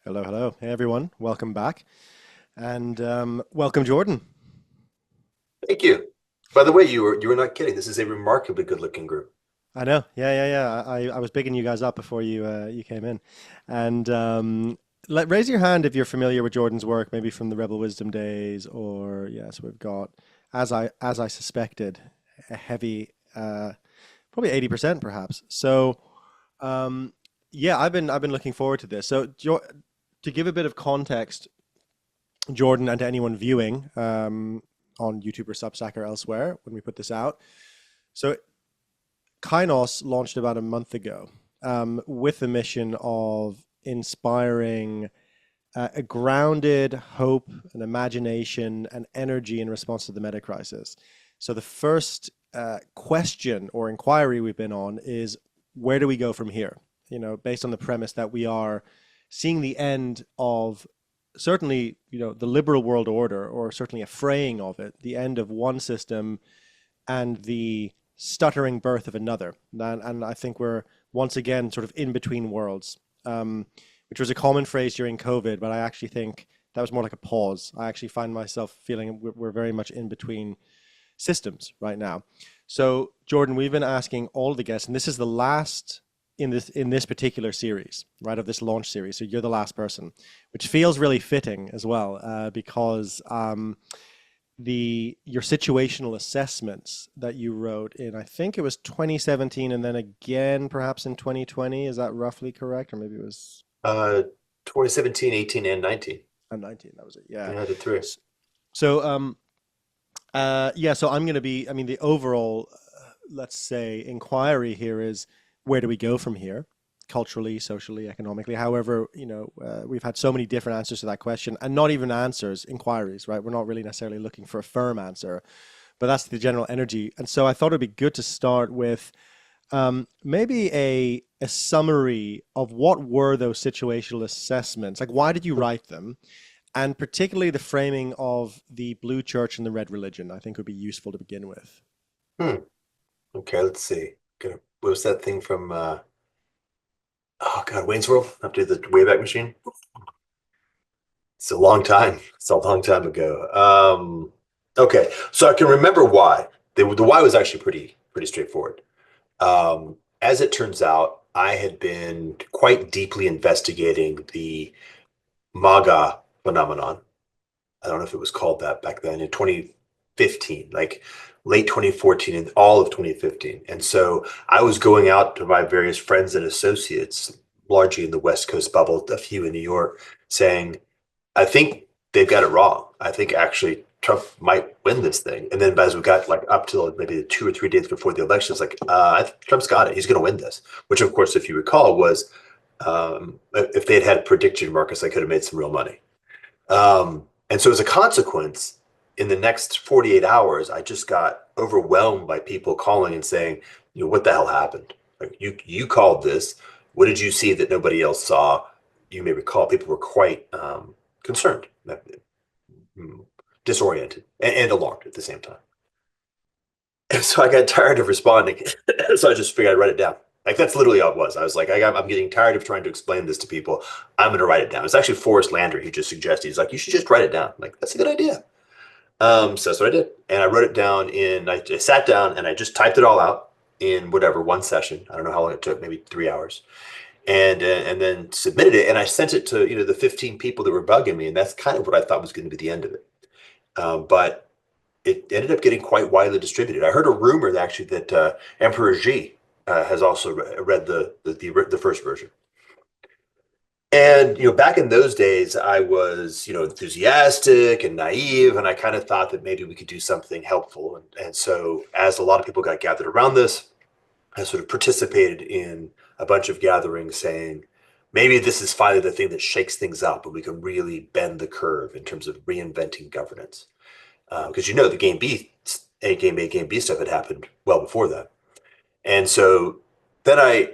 Hello, hello. Hey, everyone. Welcome back. And welcome, Jordan. Thank you. By the way, you were not kidding. This is a remarkably good-looking group. I know. Yeah. I was bigging you guys up before you came in. And raise your hand if you're familiar with Jordan's work, maybe from the Rebel Wisdom days, or yes, we've got, as I suspected, a heavy, probably 80% perhaps. So yeah, I've been looking forward to this. So to give a bit of context, Jordan, and to anyone viewing on YouTube or Substack or elsewhere when we put this out. So Kainos launched about a month ago with the mission of inspiring a grounded hope and imagination and energy in response to the meta crisis. So the first question or inquiry we've been on is, where do we go from here? Based on the premise that we are seeing the end of certainly, the liberal world order, or certainly a fraying of it, the end of one system and the stuttering birth of another. And I think we're once again sort of in between worlds, which was a common phrase during COVID, but I actually think that was more like a pause. I actually find myself feeling we're very much in between systems right now. So, Jordan, we've been asking all the guests, and this is the last in this particular series, right, of this launch series. So you're the last person, which feels really fitting as well, because your situational assessments that you wrote in, I think it was 2017, and then again perhaps in 2020. Is that roughly correct, or maybe it was Uh, 2017, 18, and 19. 19? That was it. Yeah. Yeah, the three. So yeah. So I'm going to be. I mean, the overall, let's say, inquiry here is, where do we go from here, culturally, socially, economically? However, we've had so many different answers to that question, and not even answers, inquiries, right? We're not really necessarily looking for a firm answer, but that's the general energy. And so I thought it'd be good to start with maybe a summary of what were those situational assessments? Like, why did you write them? And particularly the framing of the blue church and the red religion, I think would be useful to begin with. Hmm. Okay, let's see. What was that thing from oh God, Wayne's World? Up to the Wayback Machine? It's a long time. It's a long time ago. Okay, so I can remember why. The why was actually pretty straightforward. As it turns out, I had been quite deeply investigating the MAGA phenomenon. I don't know if it was called that back then, in 2015, like late 2014 and all of 2015. And so I was going out to my various friends and associates, largely in the West Coast bubble, a few in New York, saying, I think they've got it wrong. I think actually Trump might win this thing. And then as we got like up till maybe 2 or 3 days before the election, it's like, Trump's got it. He's going to win this. Which, of course, if you recall, was if they had had prediction markets, they could have made some real money. And so as a consequence, in the next 48 hours, I just got overwhelmed by people calling and saying, what the hell happened? Like, you called this. What did you see that nobody else saw? You may recall people were quite concerned, mm, disoriented, and alarmed at the same time. And so I got tired of responding. So I just figured I'd write it down. Like, that's literally all it was. I was like, I'm getting tired of trying to explain this to people. I'm going to write it down. It's actually Forrest Landry who just suggested, he's like, you should just write it down. I'm like, that's a good idea. So that's what I did. And I wrote it down I sat down and I just typed it all out in whatever, one session. I don't know how long it took, maybe 3 hours. And then submitted it. And I sent it to, the 15 people that were bugging me. And that's kind of what I thought was going to be the end of it. But it ended up getting quite widely distributed. I heard a rumor that actually that Emperor Xi has also read the first version. And back in those days, I was enthusiastic and naive, and I kind of thought that maybe we could do something helpful. And so, as a lot of people got gathered around this, I sort of participated in a bunch of gatherings, saying maybe this is finally the thing that shakes things up, and we can really bend the curve in terms of reinventing governance. Because the game A, game B stuff had happened well before that. And so then I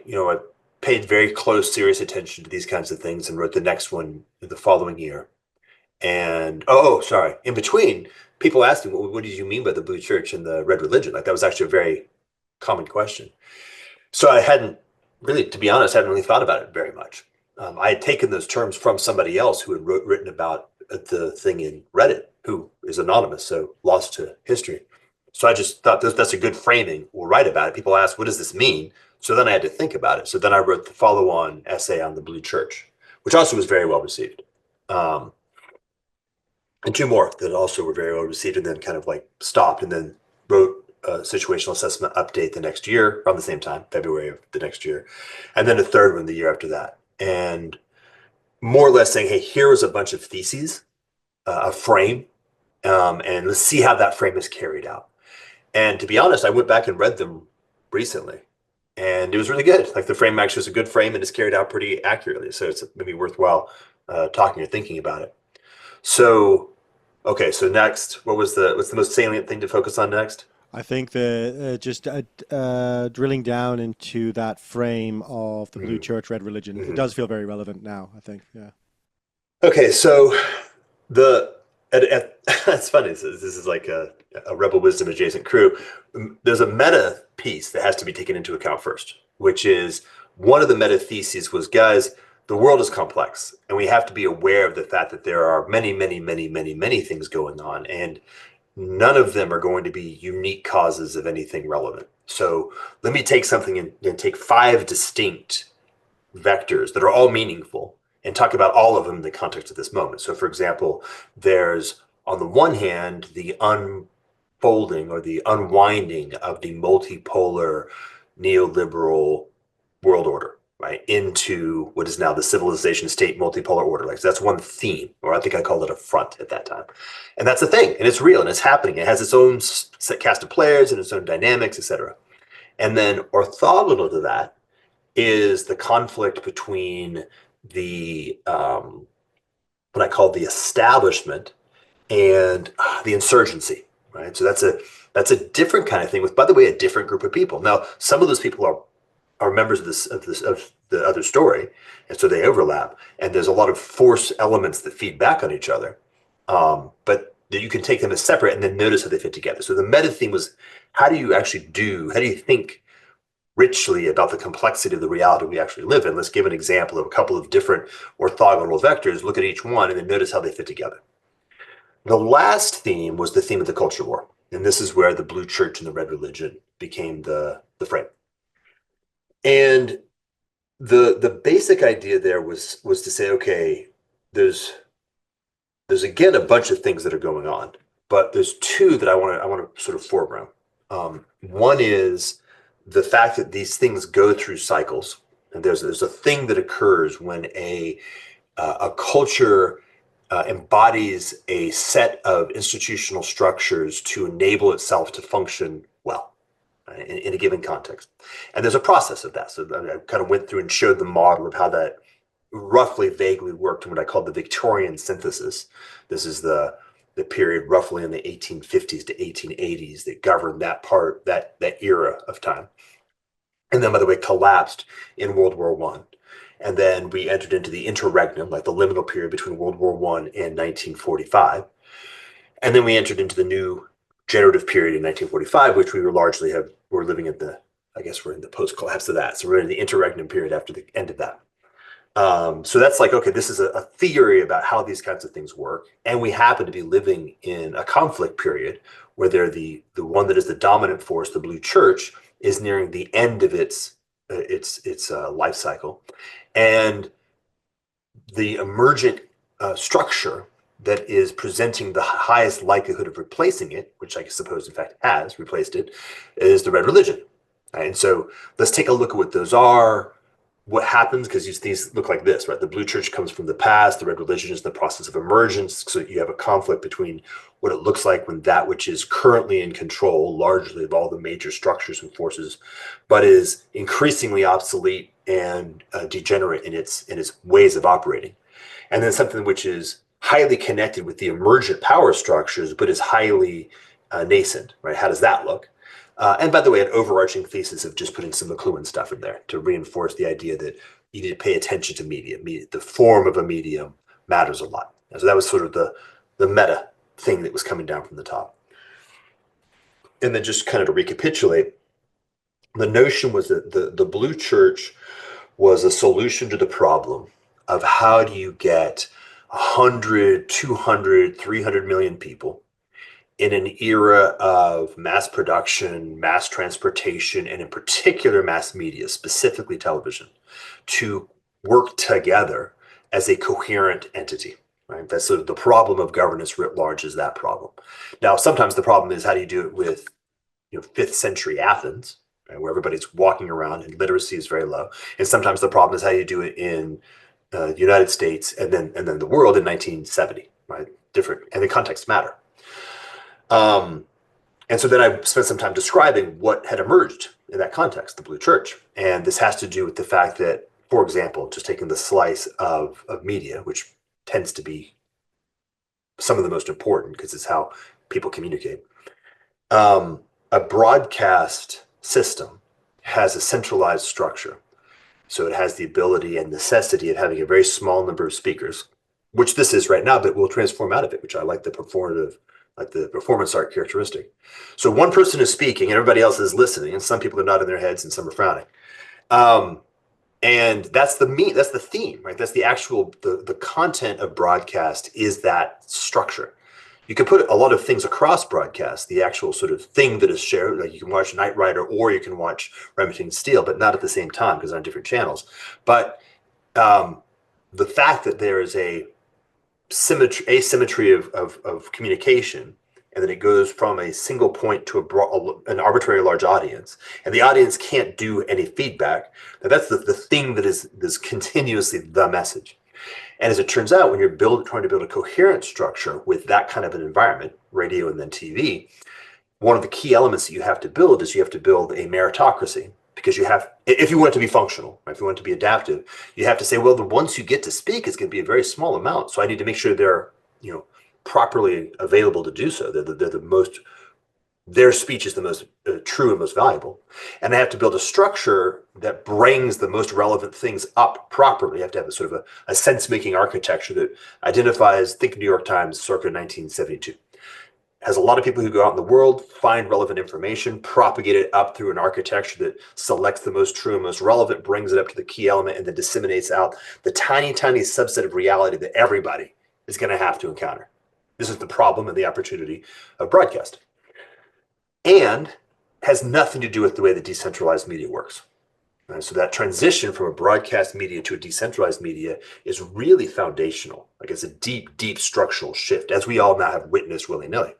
paid very close, serious attention to these kinds of things and wrote the next one the following year. And sorry, in between, people asked me, well, what did you mean by the blue church and the red religion? Like, that was actually a very common question. So I hadn't really, to be honest, I hadn't really thought about it very much. I had taken those terms from somebody else who had written about the thing in Reddit, who is anonymous, so lost to history. So I just thought that's a good framing. We'll write about it. People ask, what does this mean? So then I had to think about it. So then I wrote the follow-on essay on the Blue Church, which also was very well received. Um, and two more that also were very well received, and then kind of like stopped, and then wrote a situational assessment update the next year around the same time, February of the next year, and then a third one the year after that. And more or less saying, hey, here is a bunch of theses, a frame, and let's see how that frame is carried out. And to be honest, I went back and read them recently, and it was really good. Like the frame actually is a good frame and it's carried out pretty accurately. So it's maybe worthwhile talking or thinking about it. So, okay, so next, what's the most salient thing to focus on next? I think the just drilling down into that frame of the blue Mm-hmm. church, red religion, it Mm-hmm. does feel very relevant now, I think. Yeah. Okay, so the that's funny. This is like a Rebel Wisdom adjacent crew. There's a meta piece that has to be taken into account first, which is one of the meta theses was, guys, the world is complex, and we have to be aware of the fact that there are many, many, many, many, many things going on, and none of them are going to be unique causes of anything relevant. So let me take something and take five distinct vectors that are all meaningful and talk about all of them in the context of this moment. So, for example, there's on the one hand the unfolding or the unwinding of the multipolar neoliberal world order, right, into what is now the civilization state multipolar order. Like that's one theme, or I think I called it a front at that time. And that's a thing, and it's real and it's happening. It has its own set cast of players and its own dynamics, etc. And then orthogonal to that is the conflict between the what I call the establishment and the insurgency, right? So that's a different kind of thing with, by the way, a different group of people. Now, some of those people are members of the other story, and so they overlap. And there's a lot of force elements that feed back on each other, but that you can take them as separate and then notice how they fit together. So the meta theme was, how do you think richly about the complexity of the reality we actually live in? Let's give an example of a couple of different orthogonal vectors, look at each one, and then notice how they fit together. The last theme was the theme of the culture war. And this is where the blue church and the red religion became the frame. And the basic idea there was to say, okay, there's there's again a bunch of things that are going on, but there's two that I want to sort of foreground. One is the fact that these things go through cycles, and there's a thing that occurs when a culture embodies a set of institutional structures to enable itself to function well in a given context. And there's a process of that. So I kind of went through and showed the model of how that roughly vaguely worked in what I called the Victorian synthesis. This is the period roughly in the 1850s to 1880s that governed that era of time. And then, by the way, collapsed in World War One. And then we entered into the interregnum, like the liminal period between World War One and 1945. And then we entered into the new generative period in 1945, which we we're living in I guess we're in the post collapse of that. So we're in the interregnum period after the end of that. So that's like, okay, this is a theory about how these kinds of things work. And we happen to be living in a conflict period where the one that is the dominant force, the blue church, is nearing the end of its life cycle. And the emergent structure that is presenting the highest likelihood of replacing it, which I suppose in fact has replaced it, is the red religion. Right? And so let's take a look at what those are, what happens, because these look like this, right? The blue church comes from the past, the red religion is in the process of emergence. So you have a conflict between what it looks like when that which is currently in control, largely of all the major structures and forces, but is increasingly obsolete and degenerate in its ways of operating. And then something which is highly connected with the emergent power structures, but is highly nascent, right? How does that look? And by the way, an overarching thesis of just putting some McLuhan stuff in there to reinforce the idea that you need to pay attention to media. The form of a medium matters a lot. And so that was sort of the meta thing that was coming down from the top. And then just kind of to recapitulate, the notion was that the blue church was a solution to the problem of how do you get 100, 200, 300 million people in an era of mass production, mass transportation, and in particular mass media, specifically television, to work together as a coherent entity. Right? That's sort of the problem of governance writ large is that problem. Now, sometimes the problem is how do you do it with 5th century Athens, right, where everybody's walking around and literacy is very low. And sometimes the problem is how you do it in the United States and then the world in 1970, right? Different, and the contexts matter. And so then I spent some time describing what had emerged in that context, the Blue Church. And this has to do with the fact that, for example, just taking the slice of media, which tends to be some of the most important because it's how people communicate. A broadcast system has a centralized structure. So it has the ability and necessity of having a very small number of speakers, which this is right now, but will transform out of it, which I like the performance art characteristic. So one person is speaking and everybody else is listening, and some people are nodding their heads and some are frowning. And that's the theme, right? That's the actual, the content of broadcast is that structure. You can put a lot of things across broadcast, the actual sort of thing that is shared, like you can watch Knight Rider or you can watch Remington Steele, but not at the same time because they're on different channels. But the fact that there is a asymmetry of communication, and then it goes from a single point to an arbitrary large audience, and the audience can't do any feedback, that's the thing that is continuously the message. And as it turns out, when you're trying to build a coherent structure with that kind of an environment, radio and then TV, one of the key elements that you have to build is you have to build a meritocracy, because if you want it to be functional, right, if you want it to be adaptive, you have to say, well, the ones who get to speak is going to be a very small amount. So I need to make sure they're, properly available to do so. Their speech is the most true and most valuable. And I have to build a structure that brings the most relevant things up properly. You have to have a sort of a sense-making architecture that identifies, think New York Times circa 1972. Has a lot of people who go out in the world, find relevant information, propagate it up through an architecture that selects the most true and most relevant, brings it up to the key element, and then disseminates out the tiny, tiny subset of reality that everybody is going to have to encounter. This is the problem and the opportunity of broadcast. And has nothing to do with the way the decentralized media works. Right? So that transition from a broadcast media to a decentralized media is really foundational. Like it's a deep, deep structural shift, as we all now have witnessed willy-nilly.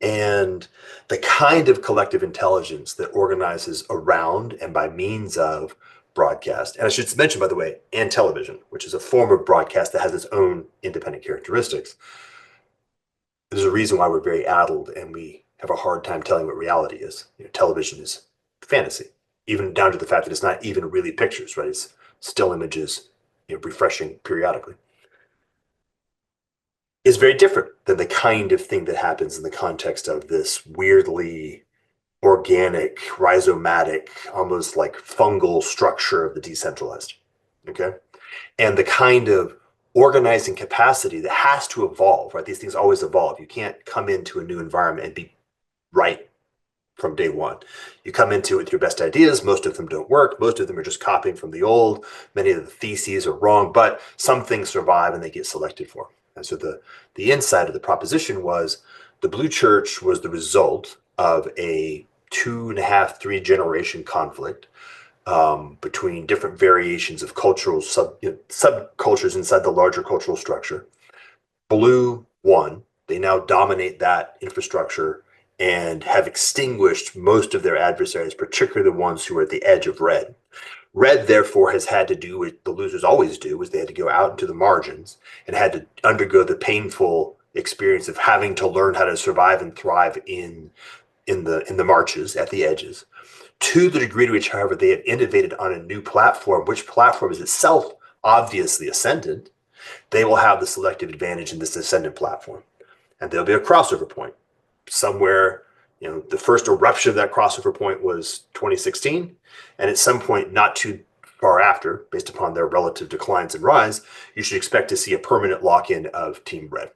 And the kind of collective intelligence that organizes around and by means of broadcast, and I should mention, by the way, and television, which is a form of broadcast that has its own independent characteristics. There's a reason why we're very addled and we have a hard time telling what reality is. Television is fantasy, even down to the fact that it's not even really pictures, right? It's still images, refreshing periodically. Is very different than the kind of thing that happens in the context of this weirdly organic, rhizomatic, almost like fungal structure of the decentralized. Okay. And the kind of organizing capacity that has to evolve, right? These things always evolve. You can't come into a new environment and be right from day one. You come into it with your best ideas. Most of them don't work. Most of them are just copying from the old. Many of the theses are wrong, but some things survive and they get selected for. And so the insight of the proposition was the Blue Church was the result of a 2.5, 3 generation conflict between different variations of cultural subcultures inside the larger cultural structure. Blue won. They now dominate that infrastructure and have extinguished most of their adversaries, particularly the ones who are at the edge of red. Red, therefore, has had to do what the losers always do, is they had to go out into the margins and had to undergo the painful experience of having to learn how to survive and thrive in the marches at the edges. To the degree to which, however, they have innovated on a new platform, which platform is itself obviously ascendant, they will have the selective advantage in this ascendant platform. And there'll be a crossover point somewhere. The first eruption of that crossover point was 2016. And at some point, not too far after, based upon their relative declines and rise, you should expect to see a permanent lock-in of Team Red.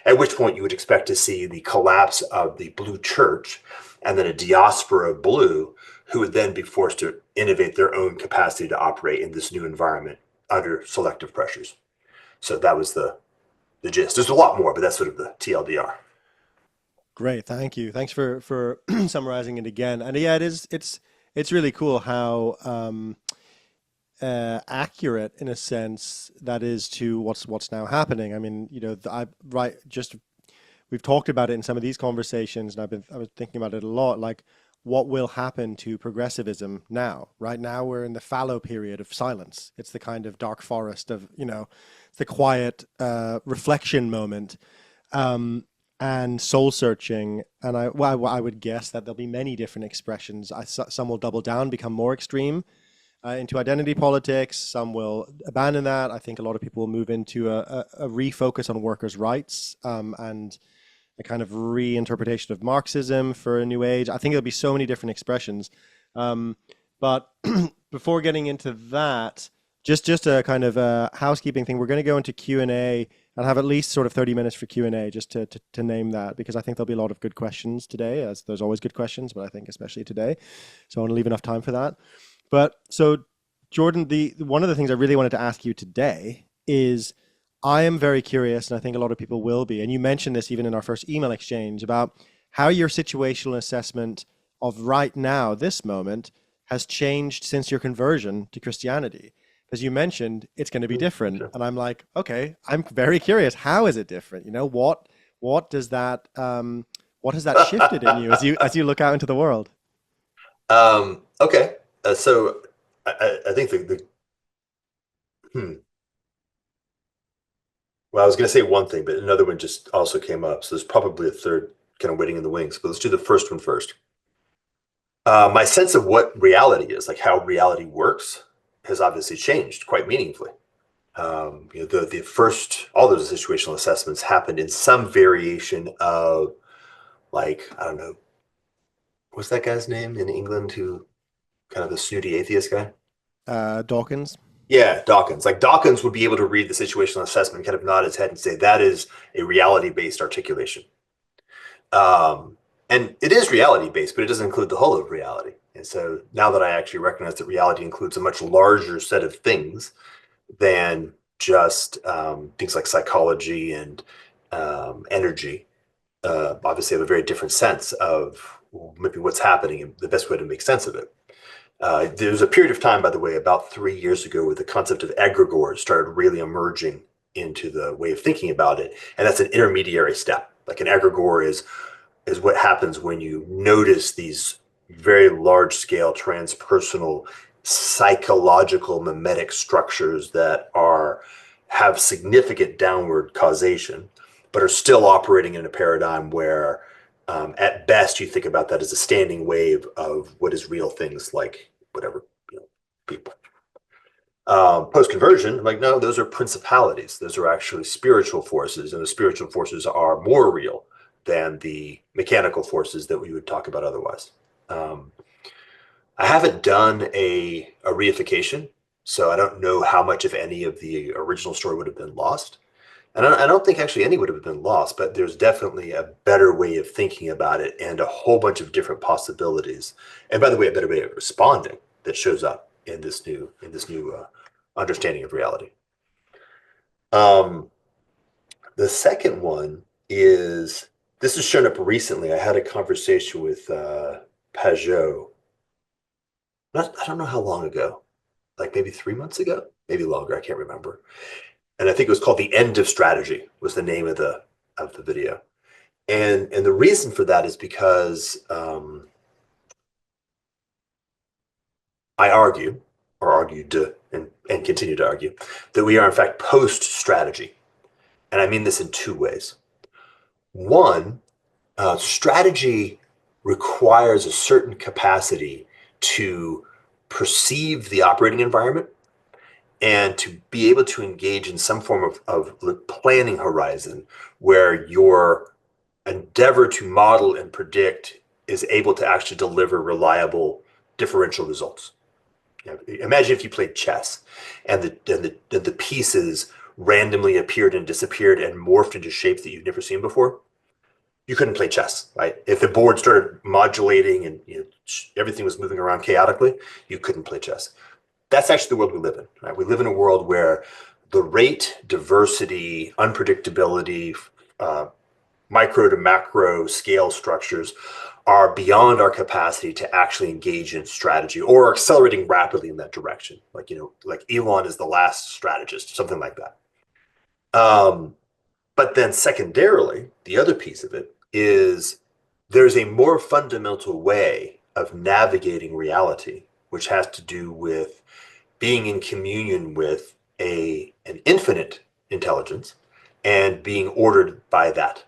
At which point you would expect to see the collapse of the Blue Church and then a diaspora of blue who would then be forced to innovate their own capacity to operate in this new environment under selective pressures. So that was the gist. There's a lot more, but that's sort of the TLDR. Great, thank you. Thanks for summarizing it again. And yeah, it's really cool how accurate in a sense that is to what's now happening. I mean, I right just we've talked about it in some of these conversations, and I was thinking about it a lot, like what will happen to progressivism now? Right now, we're in the fallow period of silence. It's the kind of dark forest of, it's the quiet reflection moment, and soul searching. And I would guess that there'll be many different expressions. Some will double down, become more extreme into identity politics. Some will abandon that. I think a lot of people will move into a refocus on workers' rights, and a kind of reinterpretation of Marxism for a new age. I think there'll be so many different expressions. But before getting into that, just a kind of a housekeeping thing, we're going to go into Q&A and have at least sort of 30 minutes for Q&A, just to name that, because I think there'll be a lot of good questions today, as there's always good questions, but I think especially today. So I want to leave enough time for that. But so, Jordan, one of the things I really wanted to ask you today is, I am very curious, and I think a lot of people will be, and you mentioned this even in our first email exchange, about how your situational assessment of right now, this moment, has changed since your conversion to Christianity. Because you mentioned it's going to be different. Sure. And I'm like, okay, I'm very curious. How is it different? What does that what has that shifted in you as you look out into the world? Okay. So I think well, I was going to say one thing, but another one just also came up. So there's probably a third kind of waiting in the wings, but let's do the first one first. My sense of what reality is, like how reality works, has obviously changed quite meaningfully. The first, all those situational assessments happened in some variation of, like, I don't know, what's that guy's name in England who kind of the snooty atheist guy? Dawkins. Yeah, Dawkins. Like Dawkins would be able to read the situational assessment, kind of nod his head and say that is a reality-based articulation. And it is reality-based, but it doesn't include the whole of reality. And so now that I actually recognize that reality includes a much larger set of things than just things like psychology and energy, obviously have a very different sense of maybe what's happening and the best way to make sense of it. There was a period of time, by the way, about 3 years ago, where the concept of egregores started really emerging into the way of thinking about it. And that's an intermediary step. Like an egregore is what happens when you notice these very large scale transpersonal psychological mimetic structures that have significant downward causation, but are still operating in a paradigm where at best you think about that as a standing wave of what is real things like whatever, people. Post conversion, I'm like, no, those are principalities. Those are actually spiritual forces, and the spiritual forces are more real than the mechanical forces that we would talk about otherwise. I haven't done a reification, so I don't know how much, if any, of the original story would have been lost. And I don't think actually any would have been lost, but there's definitely a better way of thinking about it and a whole bunch of different possibilities. And by the way, a better way of responding that shows up in this new understanding of reality. Um, the second one is, this has shown up recently. I had a conversation with Pajot. I don't know how long ago, like maybe 3 months ago, maybe longer. I can't remember. And I think it was called "The End of Strategy" was the name of the video. And the reason for that is because I argue, or argued, and continue to argue, that we are in fact post strategy. And I mean this in two ways. One, strategy requires a certain capacity to perceive the operating environment and to be able to engage in some form of planning horizon where your endeavor to model and predict is able to actually deliver reliable differential results. Imagine if you played chess and the pieces randomly appeared and disappeared and morphed into shapes that you've never seen before. You couldn't play chess, right? If the board started modulating and everything was moving around chaotically, you couldn't play chess. that's actually the world we live in, right? We live in a world where the rate, diversity, unpredictability, uh, micro to macro scale structures are beyond our capacity to actually engage in strategy or accelerating rapidly in that direction. Like, like Elon is the last strategist, something like that. Um, but then secondarily, the other piece of it is there's a more fundamental way of navigating reality, which has to do with being in communion with an infinite intelligence and being ordered by that.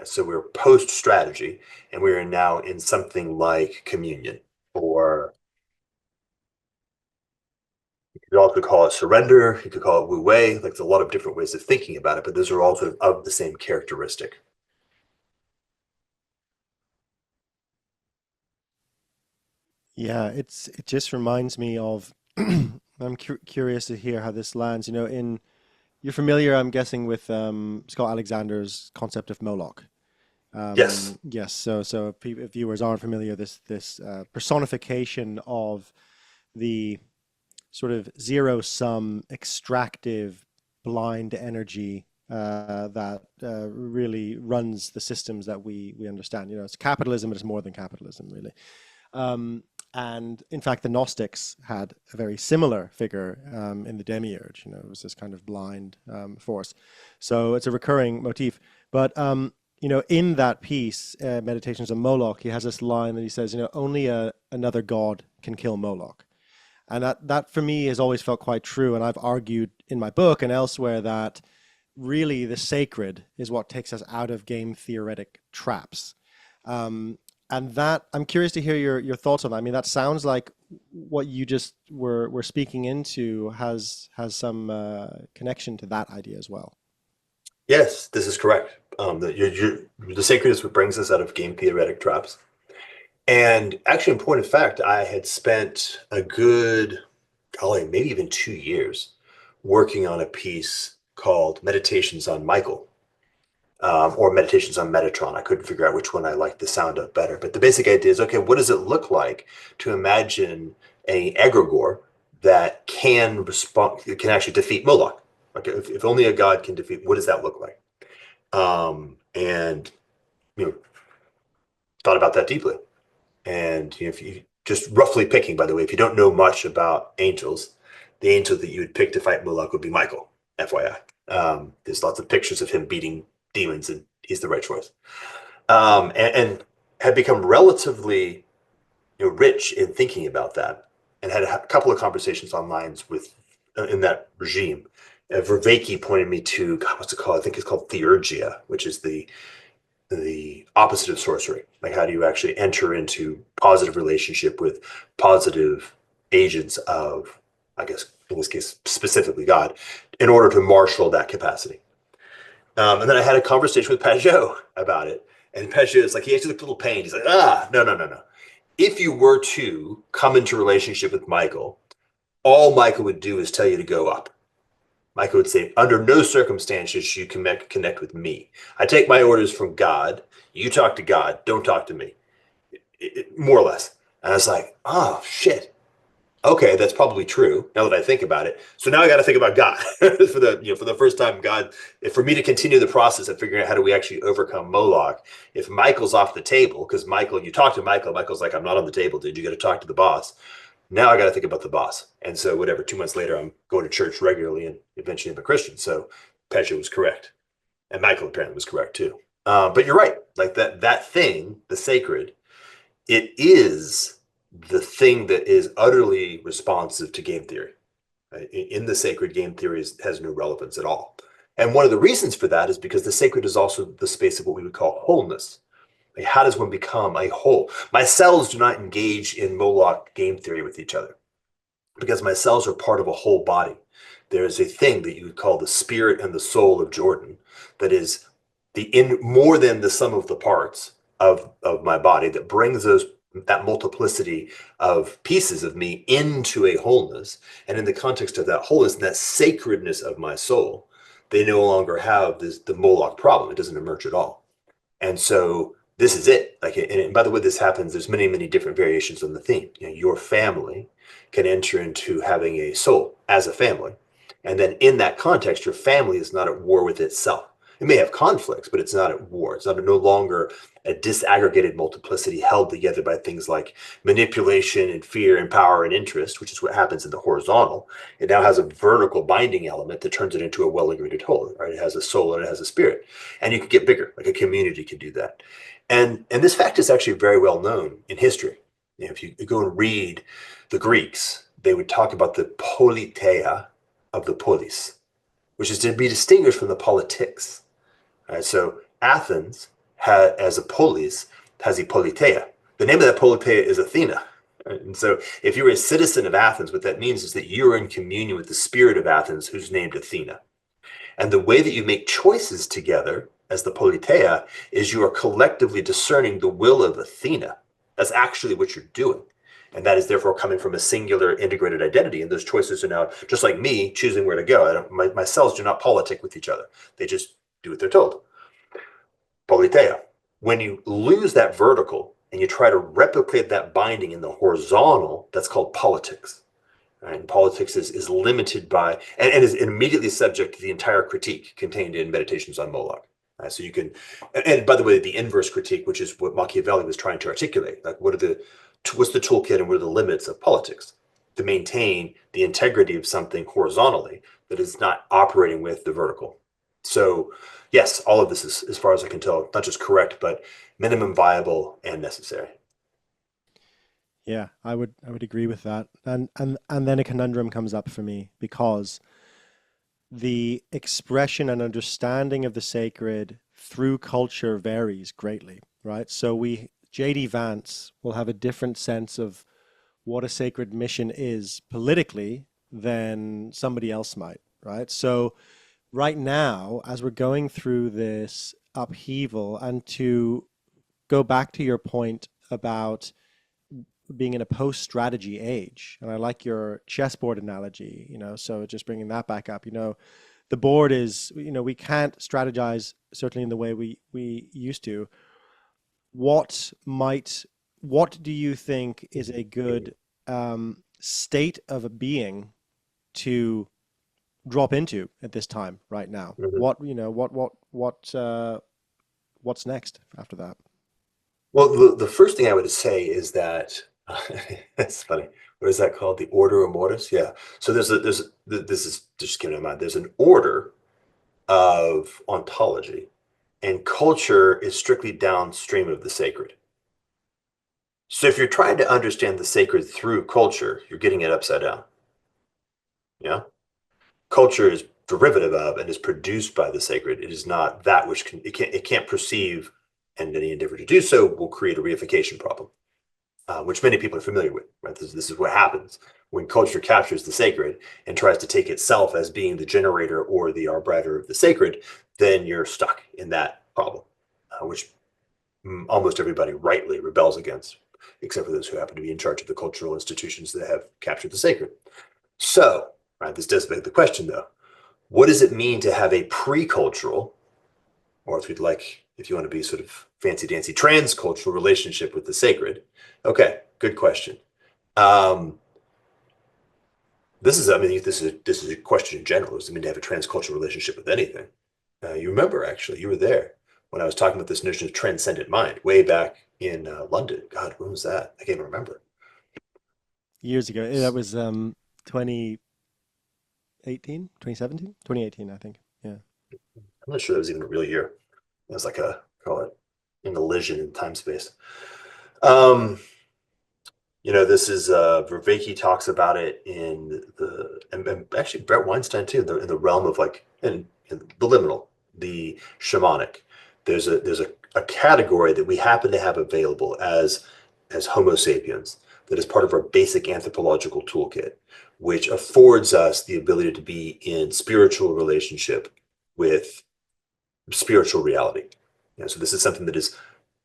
So we're post strategy, and we are now in something like communion, or you could also call it surrender. You could call it wu wei. Like there's a lot of different ways of thinking about it, but those are also of the same characteristic. Yeah, it just reminds me of I'm curious to hear how this lands. In you're familiar, I'm guessing, with Scott Alexander's concept of Moloch. Yes. Yes, so if viewers aren't familiar, this personification of the sort of zero sum extractive blind energy that really runs the systems that we understand. It's capitalism, but it's more than capitalism, really. Um, and in fact, the Gnostics had a very similar figure in the demiurge. It was this kind of blind force. So it's a recurring motif. But in that piece, Meditations on Moloch, he has this line that he says, only another god can kill Moloch. And that for me has always felt quite true. And I've argued in my book and elsewhere that really the sacred is what takes us out of game theoretic traps. Um, and that I'm curious to hear your thoughts on that. I mean, that sounds like what you just were speaking into has some connection to that idea as well. Yes, this is correct. The sacred is what brings us out of game theoretic traps. And actually, in point of fact, I had spent a good, golly, maybe even 2 years working on a piece called Meditations on Michael, or Meditations on Metatron. I couldn't figure out which one I liked the sound of better. But the basic idea is, okay, what does it look like to imagine an egregore that can respond, can actually defeat Moloch? Like if only a god can defeat, what does that look like? And you know, thought about that deeply. And if you just roughly picking, by the way, if you don't know much about angels, the angel that you would pick to fight Moloch would be Michael, FYI. There's lots of pictures of him beating demons, and he's the right choice. And had become relatively rich in thinking about that, and had a couple of conversations online with in that regime. Vervaeke pointed me to, God, what's it called? I think it's called theurgia, which is the opposite of sorcery. Like, how do you actually enter into positive relationship with positive agents of, I guess, in this case, specifically God, in order to marshal that capacity? And then I had a conversation with Pajot about it. And Pajot is like, he actually looked a little pained. He's like, no, no, no, no. If you were to come into relationship with Michael, all Michael would do is tell you to go up. Michael would say, under no circumstances you can connect with me. I take my orders from God. You talk to God. Don't talk to me. More or less. And I was like, oh, shit. Okay, that's probably true now that I think about it. So now I got to think about God for the first time. God, if for me to continue the process of figuring out how do we actually overcome Moloch, if Michael's off the table, because Michael, you talk to Michael, Michael's like, I'm not on the table, dude. You got to talk to the boss. Now I got to think about the boss. And so whatever, 2 months later, I'm going to church regularly and eventually I'm a Christian. So Pesha was correct. And Michael apparently was correct too. But you're right. Like that thing, the sacred, it is the thing that is utterly responsive to game theory. In the sacred, game theory has no relevance at all. And one of the reasons for that is because the sacred is also the space of what we would call wholeness. Like, how does one become a whole? My cells do not engage in Moloch game theory with each other because my cells are part of a whole body. There is a thing that you would call the spirit and the soul of Jordan that is the in more than the sum of the parts of my body that brings that multiplicity of pieces of me into a wholeness. And in the context of that wholeness and that sacredness of my soul, they no longer have the Moloch problem. It doesn't emerge at all. And so this is it. Like, and by the way, this happens. There's many, many different variations on the theme. You know, your family can enter into having a soul as a family, and then in that context, your family is not at war with itself. It may have conflicts, but it's not at war. It's not no longer a disaggregated multiplicity held together by things like manipulation and fear and power and interest, which is what happens in the horizontal. It now has a vertical binding element that turns it into a well-integrated whole. Right? It has a soul and it has a spirit, and you can get bigger. Like a community can do that. And this fact is actually very well known in history. You know, if you go and read the Greeks, they would talk about the politeia of the polis, which is to be distinguished from the politics. Right? So Athens as a polis has a politeia. The name of that politeia is Athena. Right? And so if you're a citizen of Athens, what that means is that you're in communion with the spirit of Athens, who's named Athena. And the way that you make choices together as the politeia is you are collectively discerning the will of Athena. That's actually what you're doing. And that is therefore coming from a singular integrated identity. And those choices are now, just like me, choosing where to go. My cells do not politic with each other. They just do what they're told. Politeia. When you lose that vertical and you try to replicate that binding in the horizontal, that's called politics. Right? And politics is limited by and is immediately subject to the entire critique contained in Meditations on Moloch. So you can, and by the way, the inverse critique, which is what Machiavelli was trying to articulate, like what's the toolkit and what are the limits of politics to maintain the integrity of something horizontally that is not operating with the vertical. So yes, all of this is, as far as I can tell, not just correct, but minimum viable and necessary. Yeah, I would agree with that. And then a conundrum comes up for me because the expression and understanding of the sacred through culture varies greatly, right? So JD Vance will have a different sense of what a sacred mission is politically than somebody else might, right? So right now, as we're going through this upheaval, and to go back to your point about being in a post-strategy age, and I like your chessboard analogy, so just bringing that back up, the board is, we can't strategize certainly in the way we used to. What might, what do you think is a good state of a being to drop into at this time right now? Mhm. What's next after that? Well, the first thing I would say is that that's funny. What is that called? The order of mortis? Yeah. So this is just keeping in mind. There's an order of ontology, and culture is strictly downstream of the sacred. So if you're trying to understand the sacred through culture, you're getting it upside down. Yeah. Culture is derivative of and is produced by the sacred. It is not that which it can't perceive, and any endeavor to do so will create a reification problem. Which many people are familiar with. Right? This is what happens when culture captures the sacred and tries to take itself as being the generator or the arbiter of the sacred. Then you're stuck in that problem, which almost everybody rightly rebels against, except for those who happen to be in charge of the cultural institutions that have captured the sacred. So, right, this does beg the question, though: what does it mean to have a pre-cultural, or if you want to be sort of fancy dancy, transcultural relationship with the sacred? Okay, good question. Um, this is a question in general. Does it mean to have a transcultural relationship with anything? You remember, actually, you were there when I was talking about this notion of transcendent mind way back in London. God, when was that? I can't remember. Years ago. That was 2018, 2017, 2018, I think. Yeah. I'm not sure that was even a real year. It was like call it an illusion in time space. Um, this is Vervaeke talks about it in and actually Brett Weinstein too, in the realm of like in the liminal, the shamanic. There's a category that we happen to have available as Homo sapiens that is part of our basic anthropological toolkit, which affords us the ability to be in spiritual relationship with spiritual reality. So this is something that is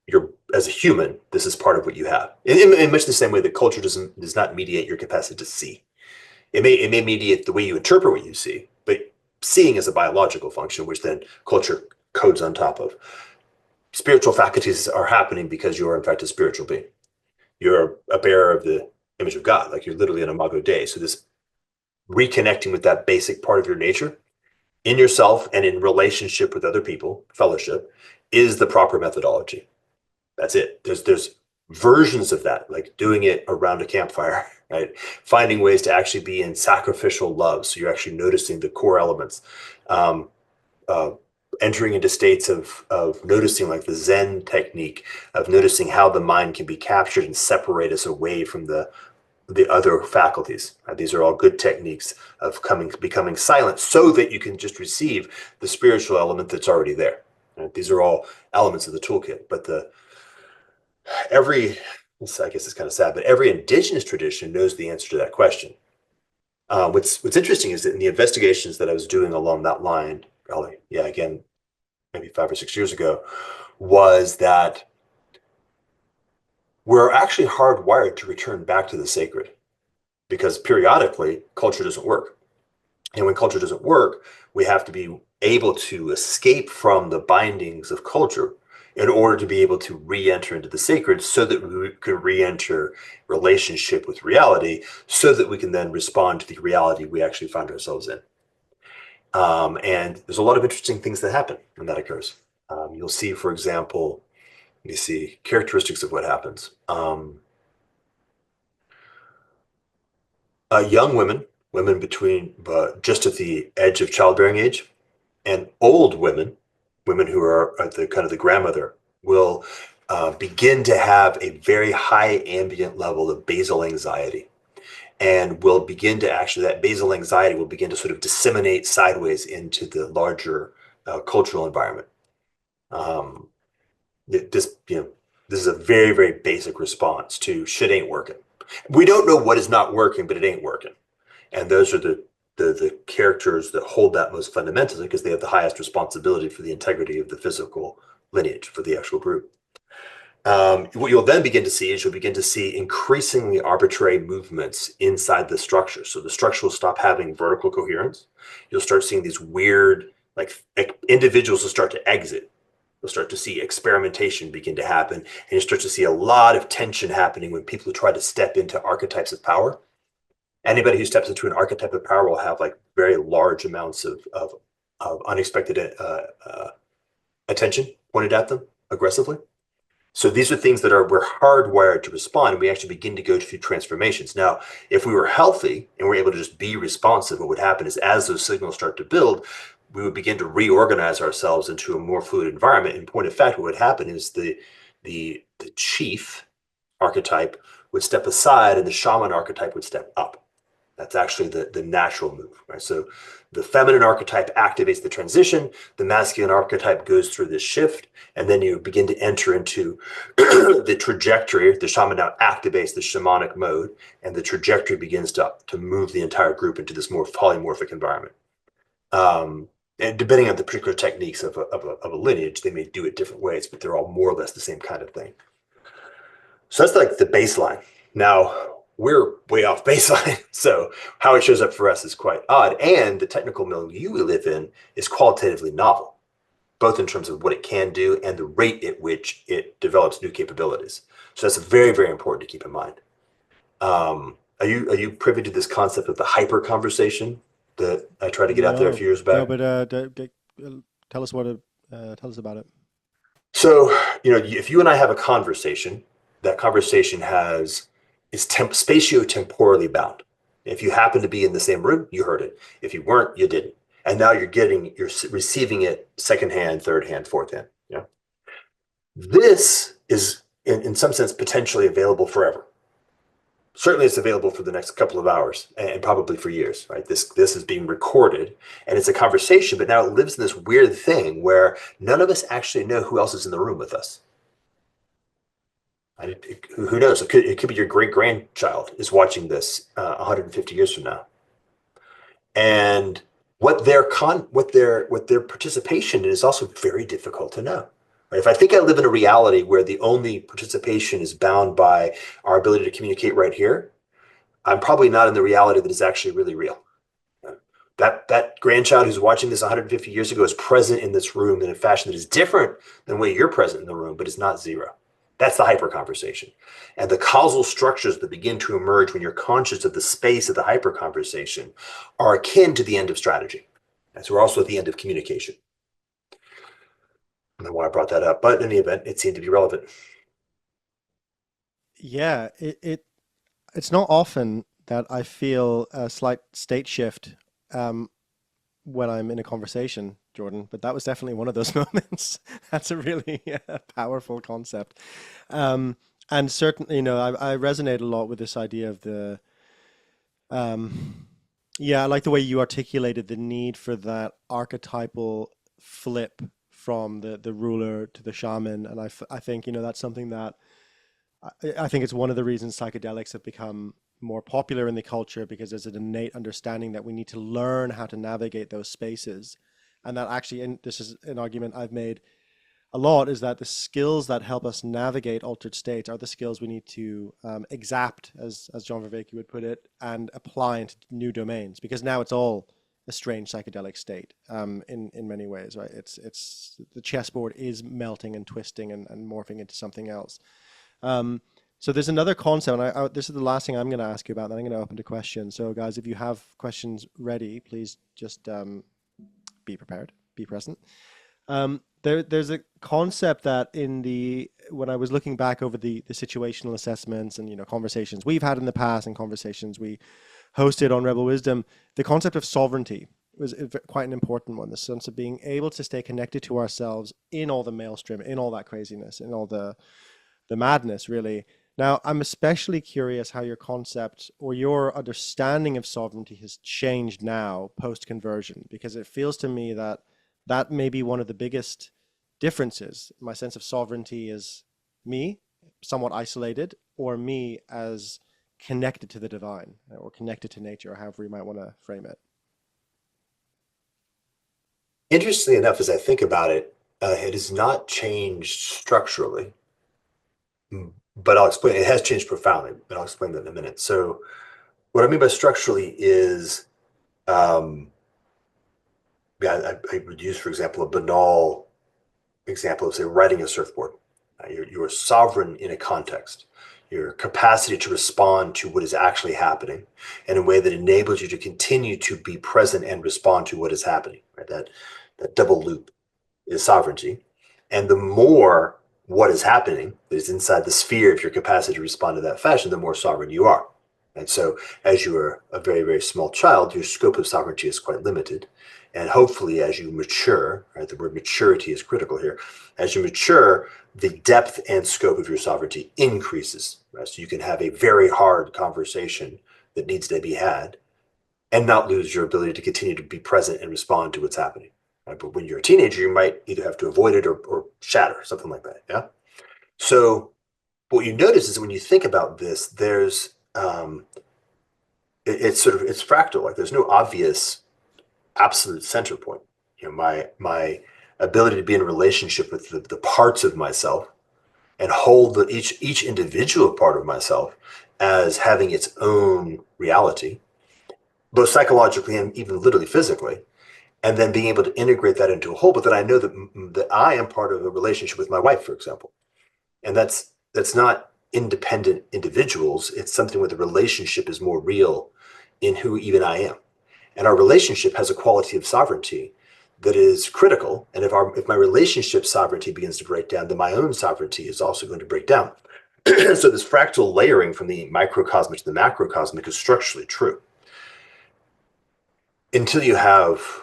you're as a human, this is part of what you have. In much the same way that culture does not mediate your capacity to see. It may mediate the way you interpret what you see, but seeing is a biological function, which then culture codes on top of. spiritual faculties are happening because you are in fact a spiritual being. You're a bearer of the image of God, like you're literally an imago Dei. So this reconnecting with that basic part of your nature in yourself and in relationship with other people, fellowship, is the proper methodology. That's it. There's versions of that, like doing it around a campfire, right? Finding ways to actually be in sacrificial love. So you're actually noticing the core elements. Um, uh, Entering into states of noticing, like the Zen technique of noticing how the mind can be captured and separate us away from the other faculties. These are all good techniques of becoming silent so that you can just receive the spiritual element that's already there. Right? These are all elements of the toolkit, but every I guess it's kind of sad, but every indigenous tradition knows the answer to that question. What's interesting is that in the investigations that I was doing along that line, probably, yeah, again, maybe 5 or 6 years ago, was that we're actually hardwired to return back to the sacred because periodically culture doesn't work. And when culture doesn't work, we have to be able to escape from the bindings of culture in order to be able to re-enter into the sacred so that we can re-enter relationship with reality so that we can then respond to the reality we actually find ourselves in. And there's a lot of interesting things that happen when that occurs. You'll see, for example, let me see, characteristics of what happens. Young women, women between just at the edge of childbearing age, and old women, women who are at the kind of the grandmother, will begin to have a very high ambient level of basal anxiety and will begin to actually, that basal anxiety will begin to sort of disseminate sideways into the larger cultural environment. Um, this, this is a very, very basic response to shit ain't working. We don't know what is not working, but it ain't working. And those are the characters that hold that most fundamentally because they have the highest responsibility for the integrity of the physical lineage for the actual group. What you'll then begin to see is you'll begin to see increasingly arbitrary movements inside the structure. So the structure will stop having vertical coherence. You'll start seeing these weird, like individuals will start to exit. You'll start to see experimentation begin to happen, and you start to see a lot of tension happening when people try to step into archetypes of power. Anybody who steps into an archetype of power will have like very large amounts of unexpected attention pointed at them aggressively. So these are things that we're hardwired to respond, and we actually begin to go through transformations. Now, if we were healthy and we're able to just be responsive, what would happen is as those signals start to build, we would begin to reorganize ourselves into a more fluid environment. In point of fact, what would happen is the chief archetype would step aside and the shaman archetype would step up. That's actually the natural move, right? So the feminine archetype activates the transition, the masculine archetype goes through this shift, and then you begin to enter into the trajectory. The shaman now activates the shamanic mode, and the trajectory begins to move the entire group into this more polymorphic environment. And depending on the particular techniques of a lineage, they may do it different ways, but they're all more or less the same kind of thing. So that's like the baseline. Now, we're way off baseline. So how it shows up for us is quite odd. And the technical milieu we live in is qualitatively novel, both in terms of what it can do and the rate at which it develops new capabilities. So that's very, very important to keep in mind. Are you privy to this concept of the hyper conversation that I tried to get out there a No, few years no, back? but tell us tell us about it. So, if you and I have a conversation, that conversation is spatio-temporally bound. If you happen to be in the same room, you heard it. If you weren't, you didn't. And now you're receiving it secondhand, third hand, fourth hand. This is in some sense potentially available forever. Certainly it's available for the next couple of hours and probably for years, right? This is being recorded and it's a conversation, but now it lives in this weird thing where none of us actually know who else is in the room with us. Who knows? It could be your great grandchild is watching this 150 years from now, and what their participation is also very difficult to know. Right? If I think I live in a reality where the only participation is bound by our ability to communicate right here, I'm probably not in the reality that is actually really real. That grandchild who's watching this 150 years ago is present in this room in a fashion that is different than the way you're present in the room, but it's not zero. That's the hyper conversation. And the causal structures that begin to emerge when you're conscious of the space of the hyper conversation are akin to the end of strategy. And so we're also at the end of communication. I don't know why I brought that up, but in any event, it seemed to be relevant. Yeah, it's not often that I feel a slight state shift um, when I'm in a conversation, Jordan, but that was definitely one of those moments. That's a really powerful concept. Um, and certainly, I resonate a lot with this idea of um, yeah, I like the way you articulated the need for that archetypal flip from the ruler to the shaman. And I think, that's something that I think it's one of the reasons psychedelics have become more popular in the culture because there's an innate understanding that we need to learn how to navigate those spaces. And that actually, and this is an argument I've made a lot, is that the skills that help us navigate altered states are the skills we need to exact, as John Vervaeke would put it, and apply into new domains. Because now it's all a strange psychedelic state in many ways, right? It's the chessboard is melting and twisting and morphing into something else. Um, so there's another concept, and this is the last thing I'm going to ask you about. Then I'm going to open to questions. So guys, if you have questions ready, please just be prepared, be present. There's a concept that when I was looking back over the situational assessments and conversations we've had in the past and conversations we hosted on Rebel Wisdom, the concept of sovereignty was quite an important one. The sense of being able to stay connected to ourselves in all the maelstrom, in all that craziness, in all the madness, really. Now, I'm especially curious how your concept or your understanding of sovereignty has changed now post conversion, because it feels to me that that may be one of the biggest differences. My sense of sovereignty is me, somewhat isolated, or me as connected to the divine or connected to nature, or however you might want to frame it. Interestingly enough, as I think about it, it has not changed structurally. But I'll explain. It has changed profoundly, but I'll explain that in a minute. So, what I mean by structurally is, um, yeah, I would use, for example, a banal example of, say, writing a surfboard. You're sovereign in a context. Your capacity to respond to what is actually happening in a way that enables you to continue to be present and respond to what is happening. Right? That double loop is sovereignty. And the more what is happening that is inside the sphere of your capacity to respond to that fashion, the more sovereign you are. And so, as you are a very, very small child, your scope of sovereignty is quite limited. And hopefully, as you mature, right, the word maturity is critical here. As you mature, the depth and scope of your sovereignty increases. Right? So, you can have a very hard conversation that needs to be had and not lose your ability to continue to be present and respond to what's happening. Right? But when you're a teenager, you might either have to avoid it or shatter, something like that. Yeah. So what you notice is when you think about this, there's it's sort of it's fractal. Like there's no obvious absolute center point. My ability to be in a relationship with the parts of myself and hold each individual part of myself as having its own reality, both psychologically and even literally physically, and then being able to integrate that into a whole. But then I know that I am part of a relationship with my wife, for example, and that's not independent individuals. It's something where the relationship is more real in who even I am, and our relationship has a quality of sovereignty that is critical. And if my relationship sovereignty begins to break down, then my own sovereignty is also going to break down. So this fractal layering from the microcosmic to the macrocosmic is structurally true until you have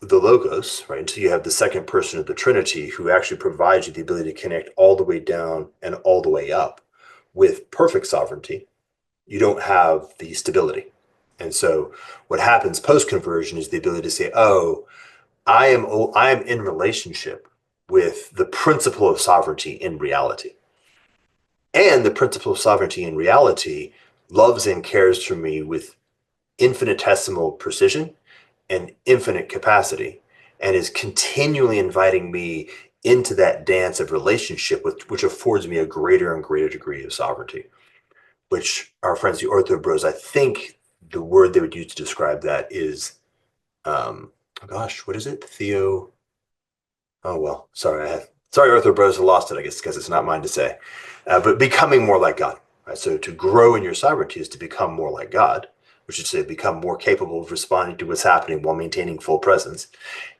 the logos, right? Until you have the second person of the Trinity who actually provides you the ability to connect all the way down and all the way up with perfect sovereignty, you don't have the stability. And so what happens post conversion is the ability to say, oh, I am in relationship with the principle of sovereignty in reality. And the principle of sovereignty in reality loves and cares for me with infinitesimal precision and infinite capacity, and is continually inviting me into that dance of relationship, which affords me a greater and greater degree of sovereignty, which our friends, the Ortho Bros, I think the word they would use to describe that is oh gosh, what is it? Theo. Oh well, sorry, Arthur Bros. I lost it. I guess because it's not mine to say. But becoming more like God. Right? So to grow in your sovereignty is to become more like God, which is to become more capable of responding to what's happening while maintaining full presence.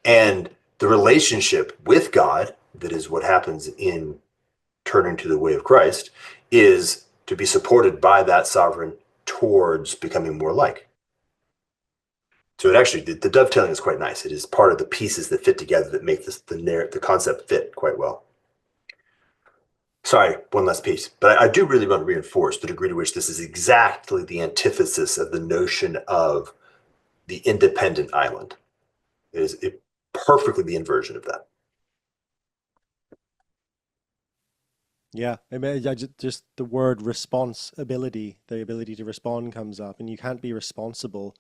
And the relationship with God, that is what happens in turning to the way of Christ, is to be supported by that sovereign towards becoming more like. So it actually, the dovetailing is quite nice. It is part of the pieces that fit together that make the concept fit quite well. Sorry, one last piece, but I do really want to reinforce the degree to which this is exactly the antithesis of the notion of the independent island. It perfectly the inversion of that. Yeah, I mean, just the word responsibility, the ability to respond comes up, and you can't be responsible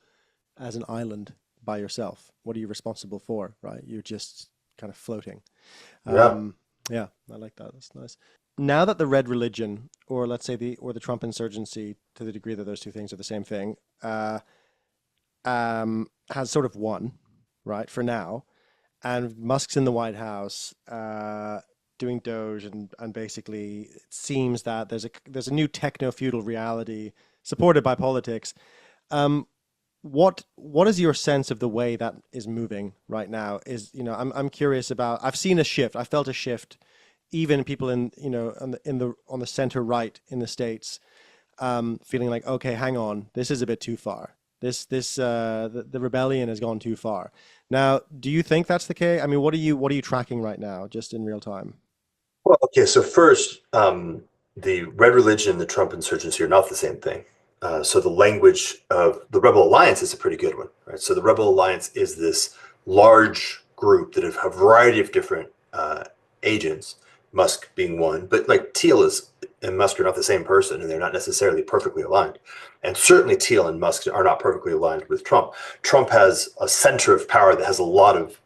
as an island by yourself. What are you responsible for, right? You're just kind of floating. Yeah. Um, yeah, I like that. That's nice. Now that the red religion, or let's say the Trump insurgency, to the degree that those two things are the same thing, has sort of won, right, for now, and Musk's in the White House, doing Doge, and basically it seems that there's a new techno feudal reality supported by politics. Um, what is your sense of the way that is moving right now? I'm curious about. I've seen a shift. I felt a shift, even people in on the center right in the States, feeling like, okay, hang on, this is a bit too far. The rebellion has gone too far. Now, do you think that's the case? I mean, what are you tracking right now, just in real time? Well, okay, so first, the red religion and the Trump insurgency are not the same thing. So the language of the Rebel Alliance is a pretty good one, right? So the Rebel Alliance is this large group that have a variety of different agents, Musk being one, but like Thiel is and Musk are not the same person, and they're not necessarily perfectly aligned. And certainly Thiel and Musk are not perfectly aligned with Trump. Trump has a center of power that has a lot of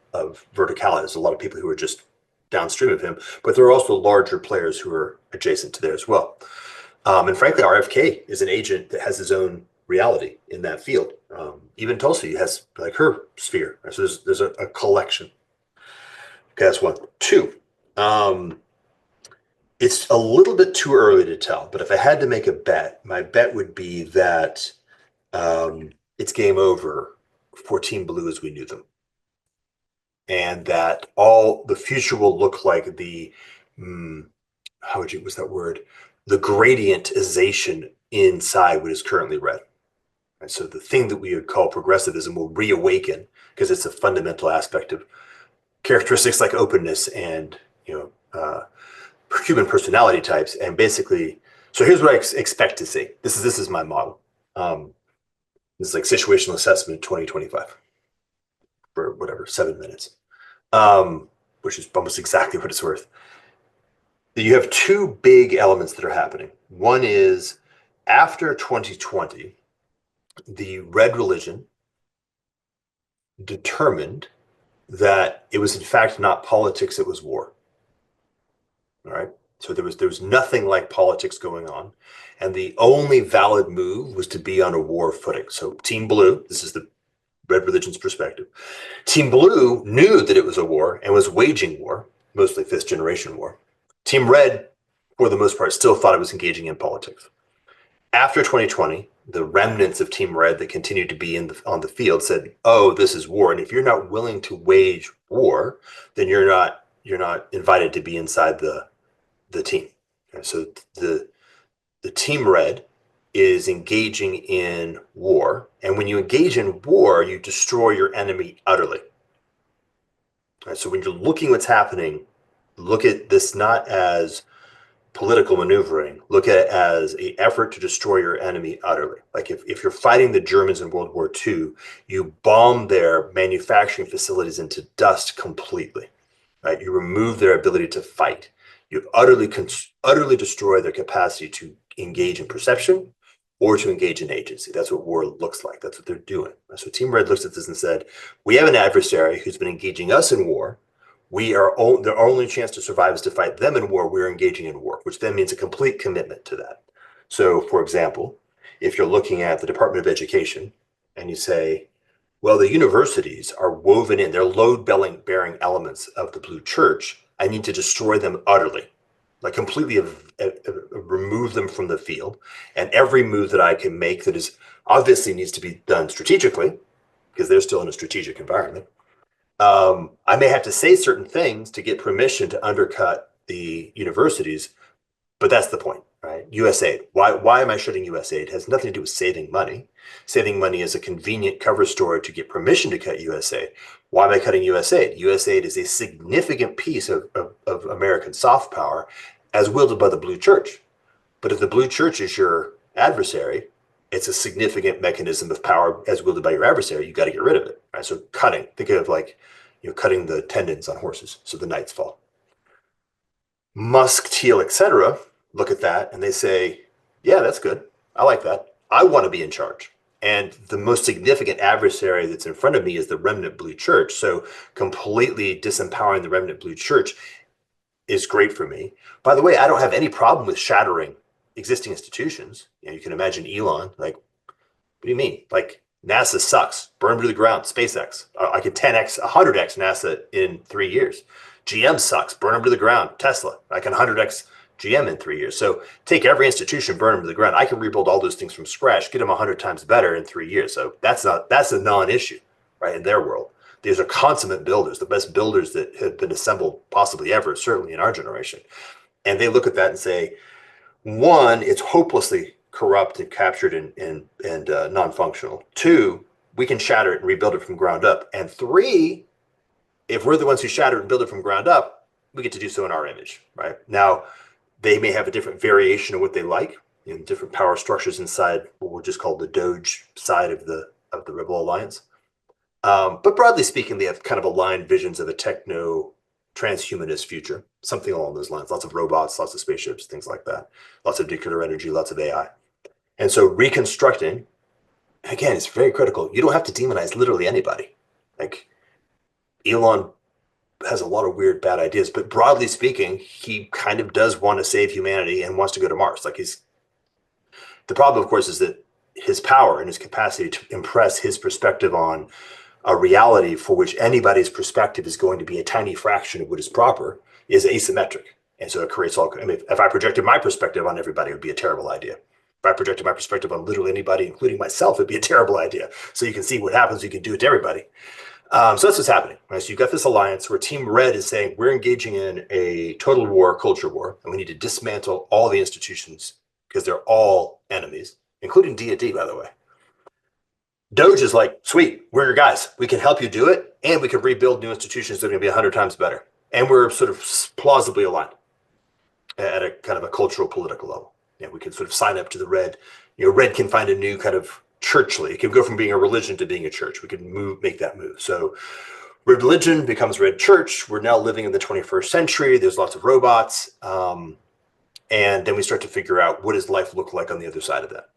verticality. There's a lot of people who are just downstream of him, but there are also larger players who are adjacent to there as well. And frankly, RFK is an agent that has his own reality in that field. Even Tulsi has like her sphere. So there's a collection. Okay, that's one. Two, um, it's a little bit too early to tell, but if I had to make a bet, my bet would be that it's game over for Team Blue as we knew them, and that all the future will look like mm, how would you what's that word? The gradientization inside what is currently red. And so the thing that we would call progressivism will reawaken because it's a fundamental aspect of characteristics like openness and human personality types. And basically, so here's what I expect to see. This is my model. Um, this is like situational assessment 2025 for whatever 7 minutes, which is almost exactly what it's worth. You have two big elements that are happening. One is after 2020, the red religion determined that it was in fact not politics, it was war. All right. So there was nothing like politics going on. And the only valid move was to be on a war footing. So Team Blue, this is the red religion's perspective. Team Blue knew that it was a war and was waging war, mostly fifth generation war. Team Red, for the most part, still thought it was engaging in politics. After 2020, the remnants of Team Red that continued to be on the field said, "Oh, this is war, and if you're not willing to wage war, then you're not invited to be inside the team." Okay, so the Team Red is engaging in war, and when you engage in war, you destroy your enemy utterly. Right, so when you're looking what's happening, look at this not as political maneuvering, look at it as an effort to destroy your enemy utterly. Like if you're fighting the Germans in World War II, you bomb their manufacturing facilities into dust completely, right? You remove their ability to fight. You utterly destroy their capacity to engage in perception or to engage in agency. That's what war looks like. That's what they're doing. So Team Red looks at this and said, we have an adversary who's been engaging us in war. Their only chance to survive is to fight them in war. We're engaging in war, which then means a complete commitment to that. So, for example, if you're looking at the Department of Education and you say, Well, the universities are woven in, they're load-bearing elements of the blue church. I need to destroy them utterly, like completely remove them from the field. And every move that I can make that is obviously needs to be done strategically, because they're still in a strategic environment. I may have to say certain things to get permission to undercut the universities, but that's the point, right? USAID. Why am I shutting USAID? It has nothing to do with saving money. Saving money is a convenient cover story to get permission to cut USAID. Why am I cutting USAID? USAID is a significant piece of American soft power as wielded by the blue church. But if the blue church is your adversary, it's a significant mechanism of power as wielded by your adversary. You got to get rid of it, right? So cutting, think of like, cutting the tendons on horses so the knights fall. Musk, Teal, etc. look at that and they say, yeah, that's good. I like that. I want to be in charge. And the most significant adversary that's in front of me is the remnant blue church. So completely disempowering the remnant blue church is great for me. By the way, I don't have any problem with shattering existing institutions. You can imagine Elon, like, what do you mean? Like, NASA sucks. Burn to the ground. SpaceX. I could 10x, 100x NASA in 3 years. GM sucks. Burn them to the ground. Tesla. I can 100x GM in 3 years. So take every institution, burn them to the ground. I can rebuild all those things from scratch, get them 100 times better in 3 years. So that's a non-issue, right? In their world, these are consummate builders, the best builders that have been assembled possibly ever, certainly in our generation. And they look at that and say, one, it's hopelessly corrupt and captured and non-functional. Two, we can shatter it and rebuild it from ground up. And three, if we're the ones who shatter it and build it from ground up, we get to do so in our image, right? Now, they may have a different variation of what they like, different power structures inside what we'll just call the Doge side of the Rebel Alliance. But broadly speaking, they have kind of aligned visions of a techno transhumanist future, something along those lines. Lots of robots, lots of spaceships, things like that. Lots of nuclear energy, lots of AI. And so reconstructing, again, it's very critical. You don't have to demonize literally anybody. Like, Elon has a lot of weird, bad ideas, but broadly speaking, he kind of does want to save humanity and wants to go to Mars. Like, the problem, of course, is that his power and his capacity to impress his perspective on a reality for which anybody's perspective is going to be a tiny fraction of what is proper is asymmetric. And so it creates all, I mean, if I projected my perspective on everybody, it would be a terrible idea. If I projected my perspective on literally anybody, including myself, it'd be a terrible idea. So you can see what happens, you can do it to everybody. So that's what's happening, right? So you've got this alliance where Team Red is saying, we're engaging in a total war, culture war, and we need to dismantle all the institutions because they're all enemies, including D&D, by the way. Doge is like, sweet, we're your guys. We can help you do it, and we can rebuild new institutions that are going to be 100 times better. And we're sort of plausibly aligned at a kind of a cultural, political level. Yeah, we can sort of sign up to the Red. Red can find a new kind of churchly. It can go from being a religion to being a church. We can make that move. So religion becomes Red Church. We're now living in the 21st century. There's lots of robots. And then we start to figure out, what does life look like on the other side of that?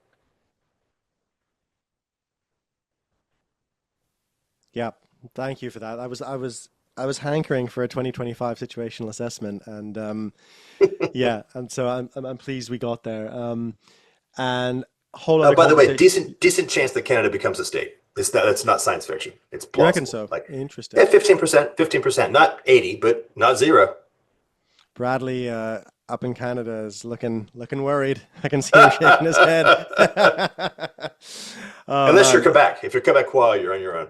Yeah, thank you for that. I was hankering for a 2025 situational assessment, and yeah, and so I'm pleased we got there. And a whole other By the way, conversation. decent chance that Canada becomes a state. That's not science fiction. It's You reckon plausible. so? Like, yeah, Interesting. 15%, 15%, not 80, but not zero. Bradley up in Canada is looking worried. I can see him shaking his head. Oh Unless you're man. Quebec. If you're Quebecois, you're on your own.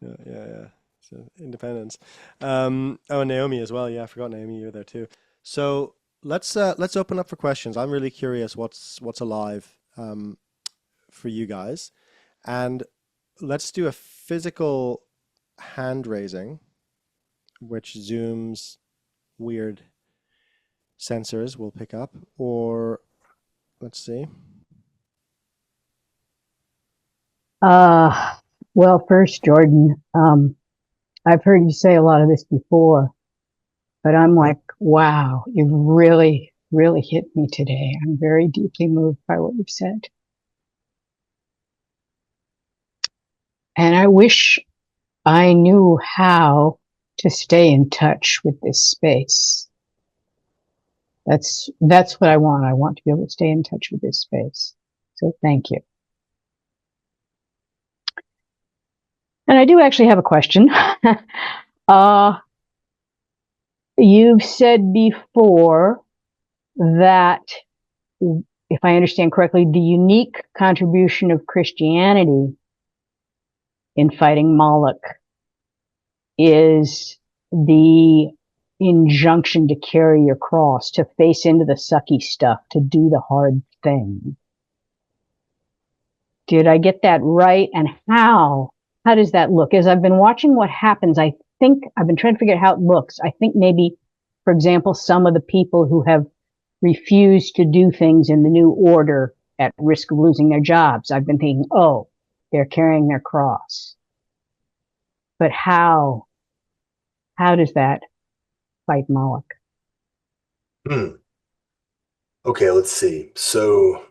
Yeah, yeah, yeah. So independence. Oh, and Naomi as well. Yeah, I forgot Naomi. You're there too. So let's open up for questions. I'm really curious what's alive for you guys, and let's do a physical hand raising, which Zoom's weird sensors will pick up. Or let's see. Uh, well, first, Jordan, I've heard you say a lot of this before, but I'm like, wow, you really, really hit me today. I'm very deeply moved by what you've said. And I wish I knew how to stay in touch with this space. That's what I want. I want to be able to stay in touch with this space. So thank you. And I do actually have a question. uh, you've said before that, if I understand correctly, the unique contribution of Christianity in fighting Moloch is the injunction to carry your cross, to face into the sucky stuff, to do the hard thing. Did I get that right? And how does that look? As I've been watching what happens, I think I've been trying to figure out how it looks. I think maybe, for example, some of the people who have refused to do things in the new order at risk of losing their jobs, I've been thinking, oh, they're carrying their cross. But how does that fight Moloch? Hmm. Okay, let's see. So,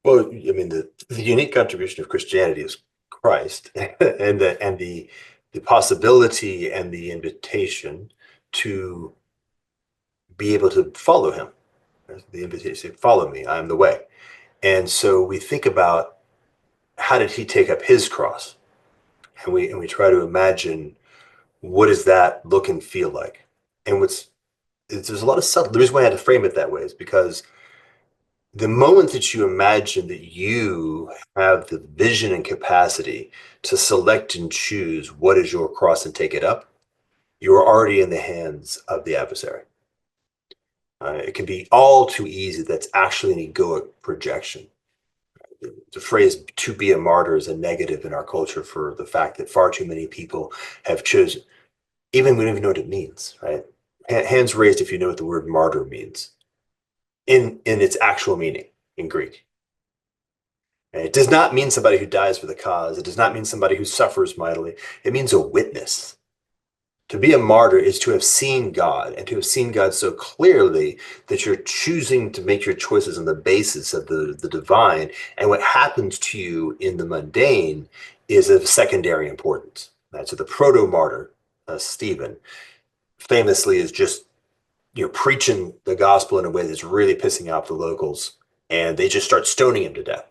well, I mean, the unique contribution of Christianity is Christ, and the possibility and the invitation to be able to follow him. The invitation, follow me, I am the way. And so we think about how did he take up his cross? And we try to imagine what does that look and feel like? And there's a lot of subtle. The reason why I had to frame it that way is because the moment that you imagine that you have the vision and capacity to select and choose what is your cross and take it up, you are already in the hands of the adversary. It can be all too easy. That's actually an egoic projection. The phrase "to be a martyr" is a negative in our culture for the fact that far too many people have chosen. Even we don't even know what it means, right? Hands raised if you know what the word martyr means in its actual meaning in Greek. And it does not mean somebody who dies for the cause. It does not mean somebody who suffers mightily. It means a witness. To be a martyr is to have seen God, and to have seen God so clearly that you're choosing to make your choices on the basis of the divine. And what happens to you in the mundane is of secondary importance. Right? So the proto-martyr, Stephen, famously is just preaching the gospel in a way that's really pissing off the locals, and they just start stoning him to death.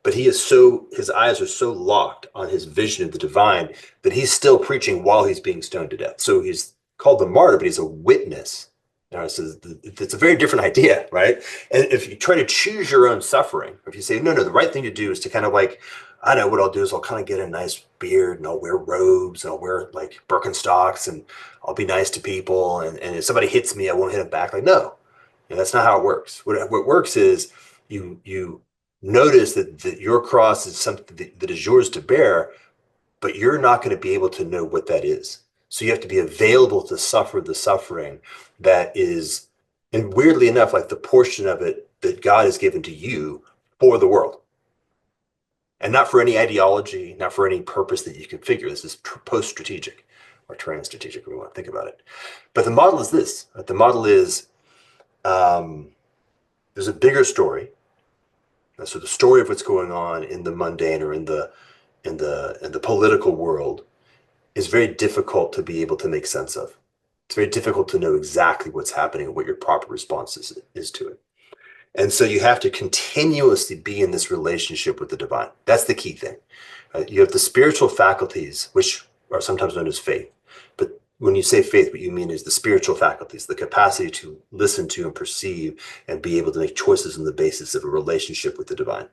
But his eyes are so locked on his vision of the divine that he's still preaching while he's being stoned to death. So he's called the martyr, but he's a witness. So it's a very different idea, right? And if you try to choose your own suffering, if you say, no, the right thing to do is to kind of like, I know what I'll do is I'll kind of get a nice beard and I'll wear robes and I'll wear like Birkenstocks and I'll be nice to people. And if somebody hits me, I won't hit them back. Like, no, that's not how it works. What works is you notice that your cross is something that is yours to bear, but you're not going to be able to know what that is. So you have to be available to suffer the suffering that is, and weirdly enough, like the portion of it that God has given to you for the world. And not for any ideology, not for any purpose that you can figure. This is post-strategic or trans-strategic, if we want to think about it. But the model is this. The model is there's a bigger story. So the story of what's going on in the mundane or in the political world is very difficult to be able to make sense of. It's very difficult to know exactly what's happening and what your proper response is to it. And so you have to continuously be in this relationship with the divine. That's the key thing. You have the spiritual faculties, which are sometimes known as faith. But when you say faith, what you mean is the spiritual faculties, the capacity to listen to and perceive and be able to make choices on the basis of a relationship with the divine.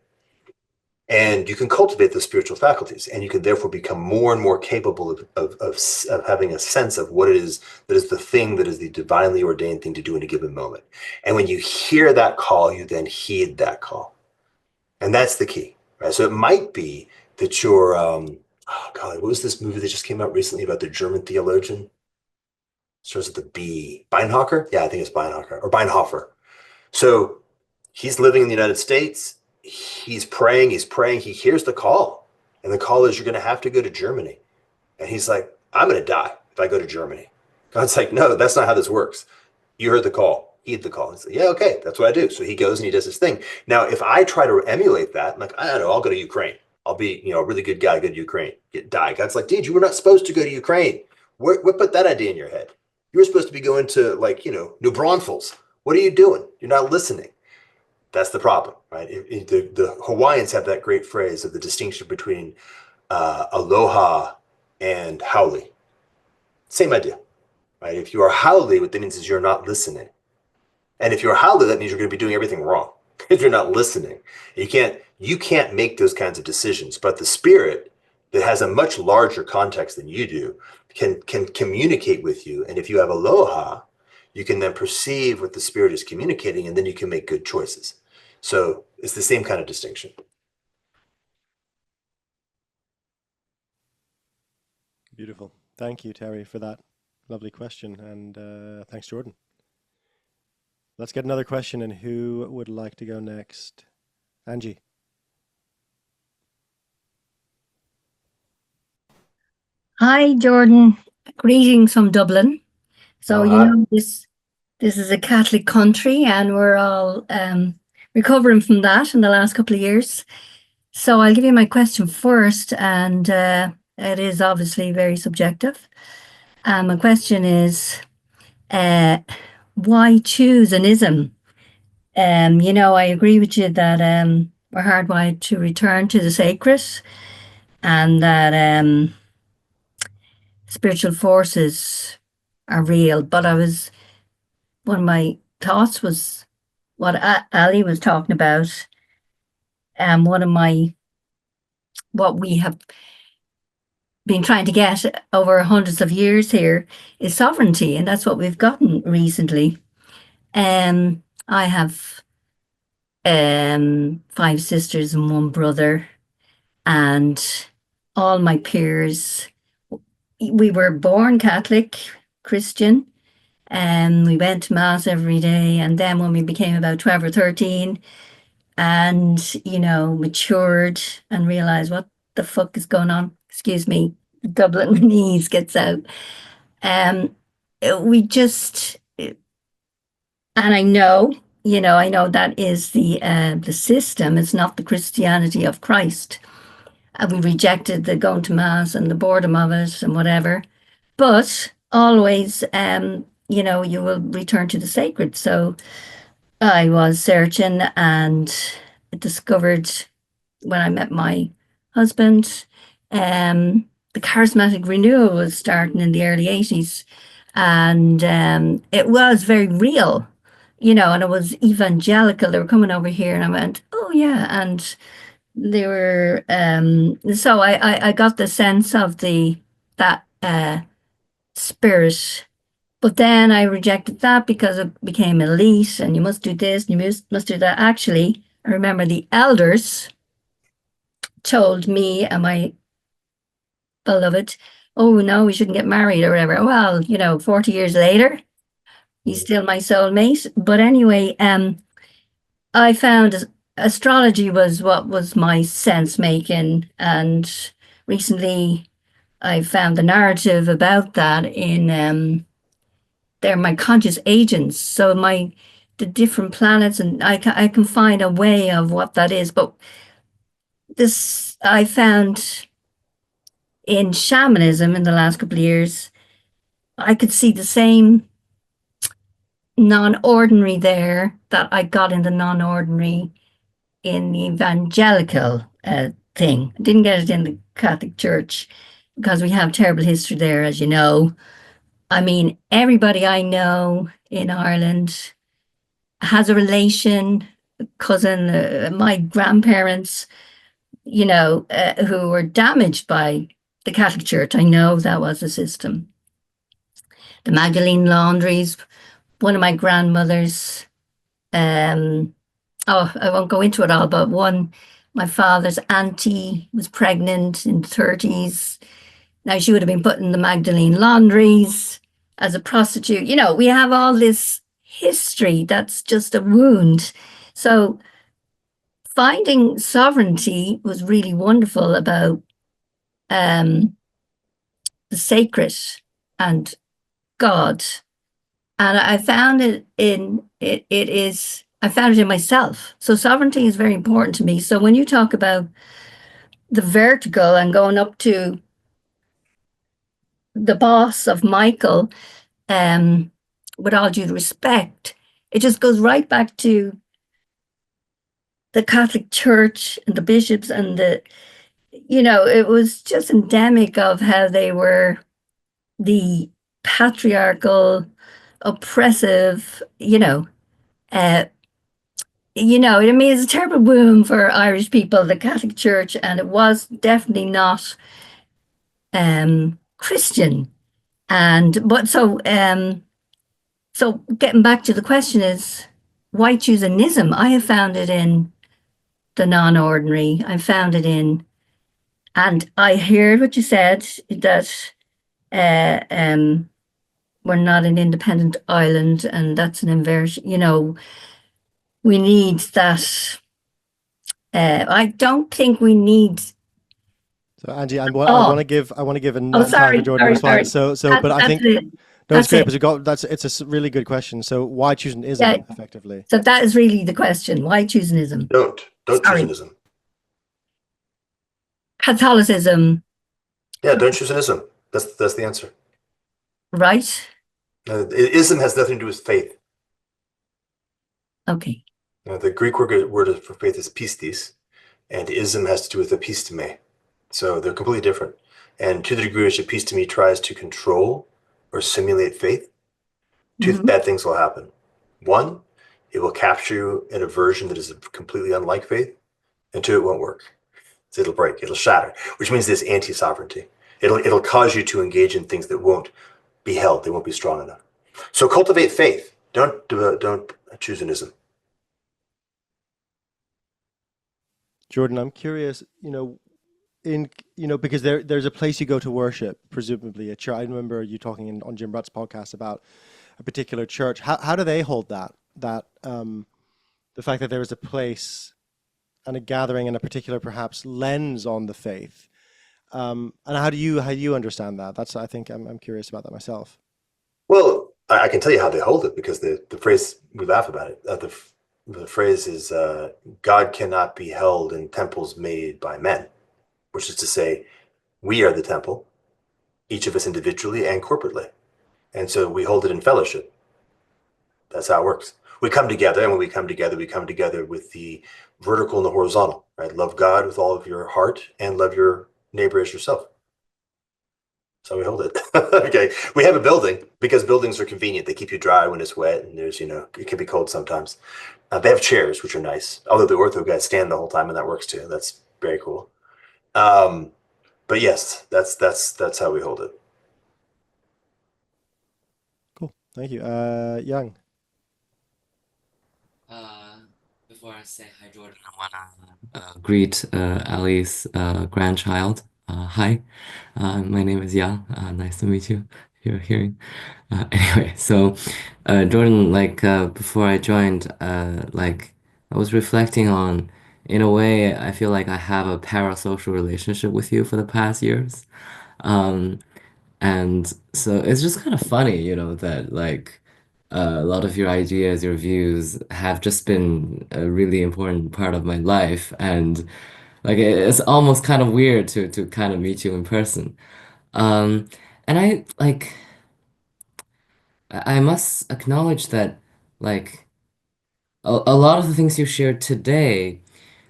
And you can cultivate the spiritual faculties, and you can therefore become more and more capable of having a sense of what it is that is the thing that is the divinely ordained thing to do in a given moment. And when you hear that call, you then heed that call. And that's the key, right? So it might be that you're, oh God, what was this movie that just came out recently about the German theologian? Starts with the B. Beinhocker? Yeah, I think it's Beinhocker or Beinhofer. So he's living in the United States. He's praying, he hears the call. And the call is, you're going to have to go to Germany. And he's like, I'm going to die if I go to Germany. God's like, no, that's not how this works. You heard the call, heed the call. He's like, yeah, okay, that's what I do. So he goes and he does his thing. Now, if I try to emulate that, I'm like, I don't know, I'll go to Ukraine. I'll be, a really good guy, go to Ukraine, die. God's like, dude, you were not supposed to go to Ukraine. What put that idea in your head? You were supposed to be going to New Braunfels. What are you doing? You're not listening. That's the problem, right? The Hawaiians have that great phrase of the distinction between aloha and haole. Same idea, right? If you are haole, what that means is you're not listening. And if you're haole, that means you're going to be doing everything wrong if you're not listening. You can't make those kinds of decisions. But the spirit that has a much larger context than you do can communicate with you. And if you have aloha, you can then perceive what the spirit is communicating, and then you can make good choices. So it's the same kind of distinction. Beautiful. Thank you, Terry, for that lovely question. And thanks, Jordan. Let's get another question. And who would like to go next? Angie. Hi, Jordan. Greetings from Dublin. So, Oh, you hi. know, this is a Catholic country, and we're all recovering from that in the last couple of years. So, I'll give you my question first, and it is obviously very subjective. My question is, why choose an ism? You know, I agree with you that we're hardwired to return to the sacred, and that spiritual forces are real. But one of my thoughts was what Ali was talking about, and what we have been trying to get over hundreds of years here is sovereignty, and that's what we've gotten recently. I have 5 sisters and 1 brother, and all my peers. We were born Catholic, Christian, and we went to mass every day. And then when we became about 12 or 13 and, you know, matured and realized what the fuck is going on, excuse me, Dublinese gets out. Um, we just, and I know, you know, I know that is the system. It's not the Christianity of Christ. We rejected the going to mass and the boredom of it and whatever. But always, you know, you will return to the sacred. So I was searching and discovered when I met my husband, the charismatic renewal was starting in the early 80s. And it was very real, you know, and it was evangelical. They were coming over here, and I went, oh, yeah. And they were, so I got the sense of that spirit. But then I rejected that because it became elite, and you must do this and you must do that. Actually, I remember the elders told me and my beloved, oh no, we shouldn't get married or whatever. Well, you know, 40 years later, he's still my soulmate. But anyway, I found astrology was what was my sense making, and recently I found the narrative about that in they're my conscious agents. So the different planets, and I can find a way of what that is. But this I found in shamanism in the last couple of years. I could see the same non-ordinary there that I got in the non-ordinary in the evangelical thing. I didn't get it in the Catholic Church because we have terrible history there, as you know. I mean, everybody I know in Ireland has a relation, cousin, my grandparents, you know, who were damaged by the Catholic Church. I know that was the system. The Magdalene laundries, one of my grandmothers, oh, I won't go into it all, but my father's auntie was pregnant in the 30s. Now she would have been put in the Magdalene laundries as a prostitute. You know, we have all this history that's just a wound. So finding sovereignty was really wonderful about the sacred and God. And I found I found it in myself. So sovereignty is very important to me. So when you talk about the vertical and going up to the boss of Michael, with all due respect, it just goes right back to the Catholic Church and the bishops and it was just endemic of how they were the patriarchal, oppressive, I mean, it's a terrible wound for Irish people, the Catholic Church, and it was definitely not Christian. So getting back to the question is, why choose an ism? I have found it in the non-ordinary. I found it in, and I heard what you said, that we're not an independent island, and that's an inversion. We need that. I don't think we need. So Angie, I want to give enough time for Sorry, Jordan to respond. sorry. But I think It. no, it's That's great. it. But it's a really good question. So why choose an ism Yeah. effectively? So that is really the question. Why choose an ism? Don't choose an ism. Catholicism. Yeah, don't choose an ism. That's the answer. Right? Ism has nothing to do with faith. Okay. The Greek word for faith is pistis, and ism has to do with episteme. So they're completely different. And to the degree which episteme tries to control or simulate faith, two bad things will happen. One, it will capture you in a version that is completely unlike faith. And two, it won't work. So it'll break, it'll shatter, which means this anti-sovereignty. It'll cause you to engage in things that won't be held. They won't be strong enough. So cultivate faith. Don't choose an ism. Jordan, I'm curious, because there's a place you go to worship, presumably a church. I remember you talking on Jim Brutt's podcast about a particular church. How do they hold that the fact that there is a place and a gathering and a particular perhaps lens on the faith, and how do you understand that? I think I'm curious about that myself. Well, I can tell you how they hold it, because the phrase, we laugh about it. The phrase is, God cannot be held in temples made by men, which is to say, we are the temple, each of us individually and corporately. And so we hold it in fellowship. That's how it works. We come together, and when we come together with the vertical and the horizontal, right? Love God with all of your heart and love your neighbor as yourself. So we hold it. Okay. We have a building because buildings are convenient. They keep you dry when it's wet, and there's, it can be cold sometimes. They have chairs, which are nice. Although the ortho guys stand the whole time, and that works too. That's very cool. But yes, that's how we hold it. Cool. Thank you. Young. Before I say hi, Jordan, I wanna greet Ali's grandchild. Hi, my name is Yang. Nice to meet you. If you're hearing. Anyway, so Jordan, before I joined, I was reflecting on, in a way, I feel like I have a parasocial relationship with you for the past years. Um, and so it's just kind of funny, that a lot of your ideas, your views have just been a really important part of my life. And it's almost kind of weird to kind of meet you in person. Um, and I must acknowledge that like a lot of the things you shared today,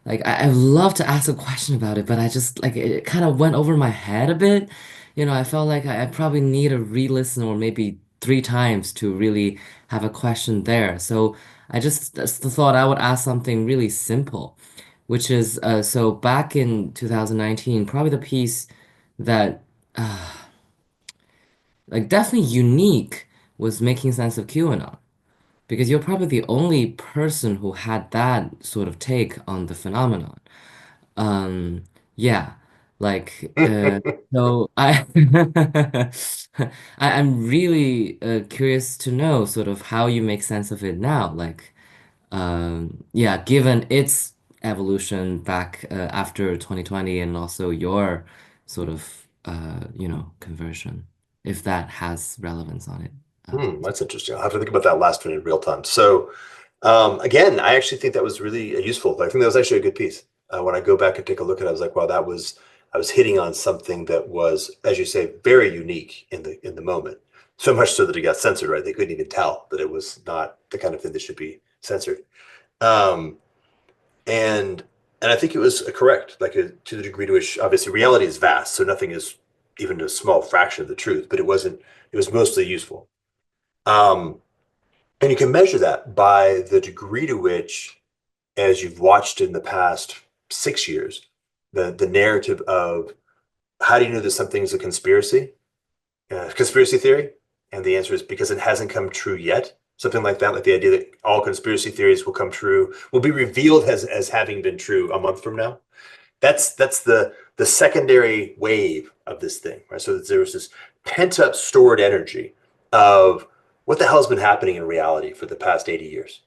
I'd love to ask a question about it, but I just it kind of went over my head a bit. I felt like I probably need a re-listen or maybe three times to really have a question there. So I just thought I would ask something really simple, which is so back in 2019, probably the piece that definitely unique was making sense of QAnon. Because you're probably the only person who had that sort of take on the phenomenon. Um, yeah, like so I'm really curious to know sort of how you make sense of it now. Yeah, given its evolution back after 2020 and also your sort of conversion, if that has relevance on it. That's interesting. I'll have to think about that last one in real time. So again, I actually think that was really useful. I think that was actually a good piece. When I go back and take a look at it, I was like, wow, I was hitting on something that was, as you say, very unique in the moment. So much so that it got censored, right? They couldn't even tell that it was not the kind of thing that should be censored. Um, And I think it was correct, like to the degree to which obviously reality is vast, so nothing is even a small fraction of the truth, but it wasn't. It was mostly useful. Um, and you can measure that by the degree to which, as you've watched in the past 6 years, the narrative of how do you know that something's a conspiracy theory? And the answer is because it hasn't come true yet. Something like that, like the idea that all conspiracy theories will come true, will be revealed as having been true a month from now. That's the secondary wave of this thing, right? So there was this pent up stored energy of what the hell's been happening in reality for the past 80 years.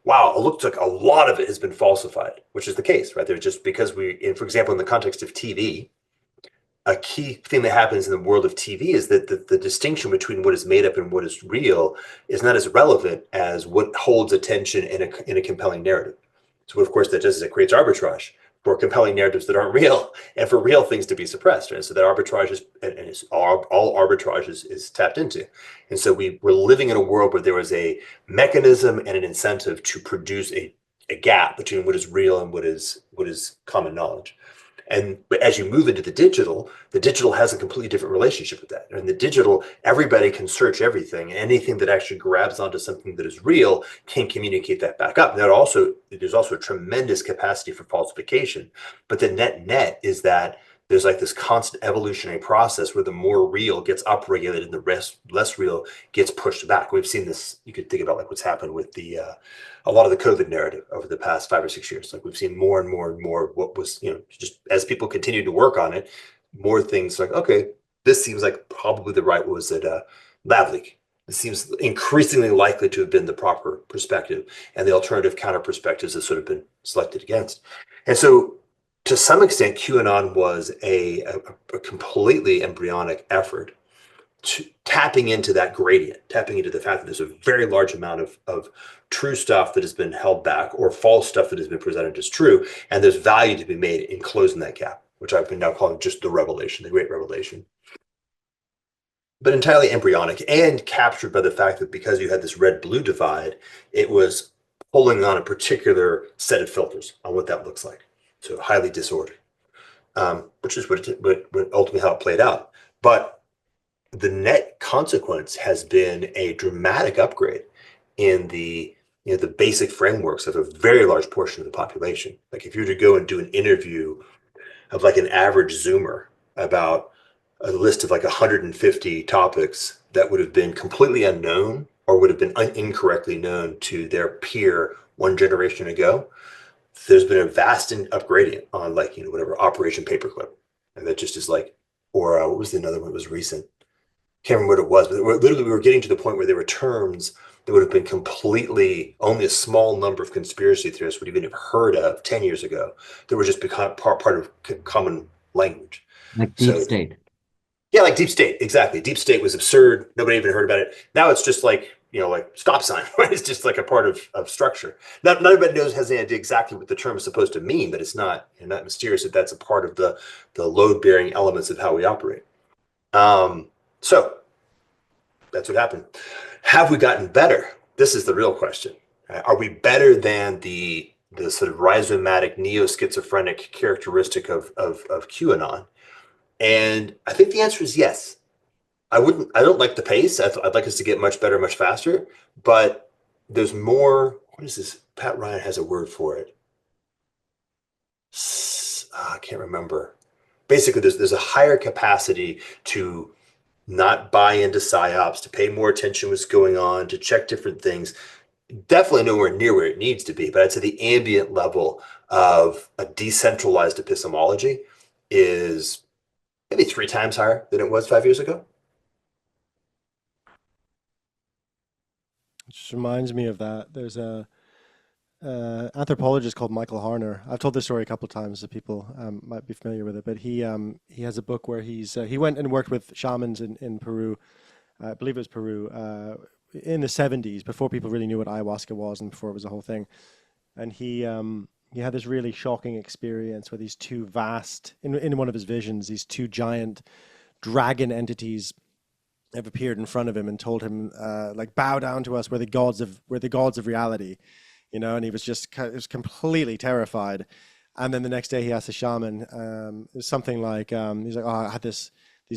Wow, it looks like a lot of it has been falsified, which is the case, right? There's just because for example, in the context of TV, a key thing that happens in the world of TV is that the distinction between what is made up and what is real is not as relevant as what holds attention in a compelling narrative. So what, of course, that does is it creates arbitrage for compelling narratives that aren't real and for real things to be suppressed. Right? So that arbitrage is, and it's all arbitrage is tapped into. And so we're living in a world where there was a mechanism and an incentive to produce a gap between what is real and what is common knowledge. But as you move into the digital has a completely different relationship with that. And the digital, everybody can search everything. Anything that actually grabs onto something that is real can communicate that back up. There's also a tremendous capacity for falsification. But the net is that there's like this constant evolutionary process where the more real gets upregulated and the less real gets pushed back. We've seen this. You could think about like what's happened with a lot of the COVID narrative over the past 5 or 6 years. Like we've seen more and more and more what was, just as people continue to work on it, more things like, okay, this seems like probably the right, what was it, lab leak. It seems increasingly likely to have been the proper perspective, and the alternative counter perspectives have sort of been selected against. And so to some extent, QAnon was a completely embryonic effort tapping into that gradient, tapping into the fact that there's a very large amount of true stuff that has been held back or false stuff that has been presented as true. And there's value to be made in closing that gap, which I've been now calling just the revelation, the great revelation. But entirely embryonic and captured by the fact that because you had this red-blue divide, it was pulling on a particular set of filters on what that looks like. So highly disordered, which is what ultimately how it played out. But the net consequence has been a dramatic upgrade in the basic frameworks of a very large portion of the population. Like if you were to go and do an interview of like an average Zoomer about a list of like 150 topics that would have been completely unknown or would have been incorrectly known to their peer one generation ago, there's been a vast upgrading on like, whatever, Operation Paperclip. And that just is like, or what was the another one that was recent? Can't remember what it was, but we were getting to the point where there were terms that would have been completely only a small number of conspiracy theorists would even have heard of 10 years ago that were just become part of common language. Like deep state. Yeah, like deep state. Exactly. Deep state was absurd. Nobody even heard about it. Now it's just like, like stop sign, right? It's just like a part of structure. Not everybody has any idea exactly what the term is supposed to mean, but it's not mysterious that that's a part of the load-bearing elements of how we operate. So that's what happened. Have we gotten better? This is the real question. Are we better than the sort of rhizomatic neo-schizophrenic characteristic of QAnon? And I think the answer is yes. I don't like the pace. I'd like us to get much better, much faster, but there's more. What is this? Pat Ryan has a word for it. I can't remember. Basically, there's a higher capacity to not buy into psyops, to pay more attention to what's going on, to check different things. Definitely nowhere near where it needs to be, but I'd say the ambient level of a decentralized epistemology is maybe 3 times higher than it was 5 years ago. Which reminds me of that. There's a anthropologist called Michael Harner. I've told this story a couple of times, so people might be familiar with it. But he has a book where he went and worked with shamans in Peru. I believe it was Peru in the 70s, before people really knew what ayahuasca was and before it was a whole thing. And he had this really shocking experience where these two vast, in one of his visions, these two giant dragon entities have appeared in front of him and told him, like, bow down to us, we're the gods of reality. you know, and he was just completely terrified. And then the next day he asked the shaman, it was something like, he's like, oh, I had these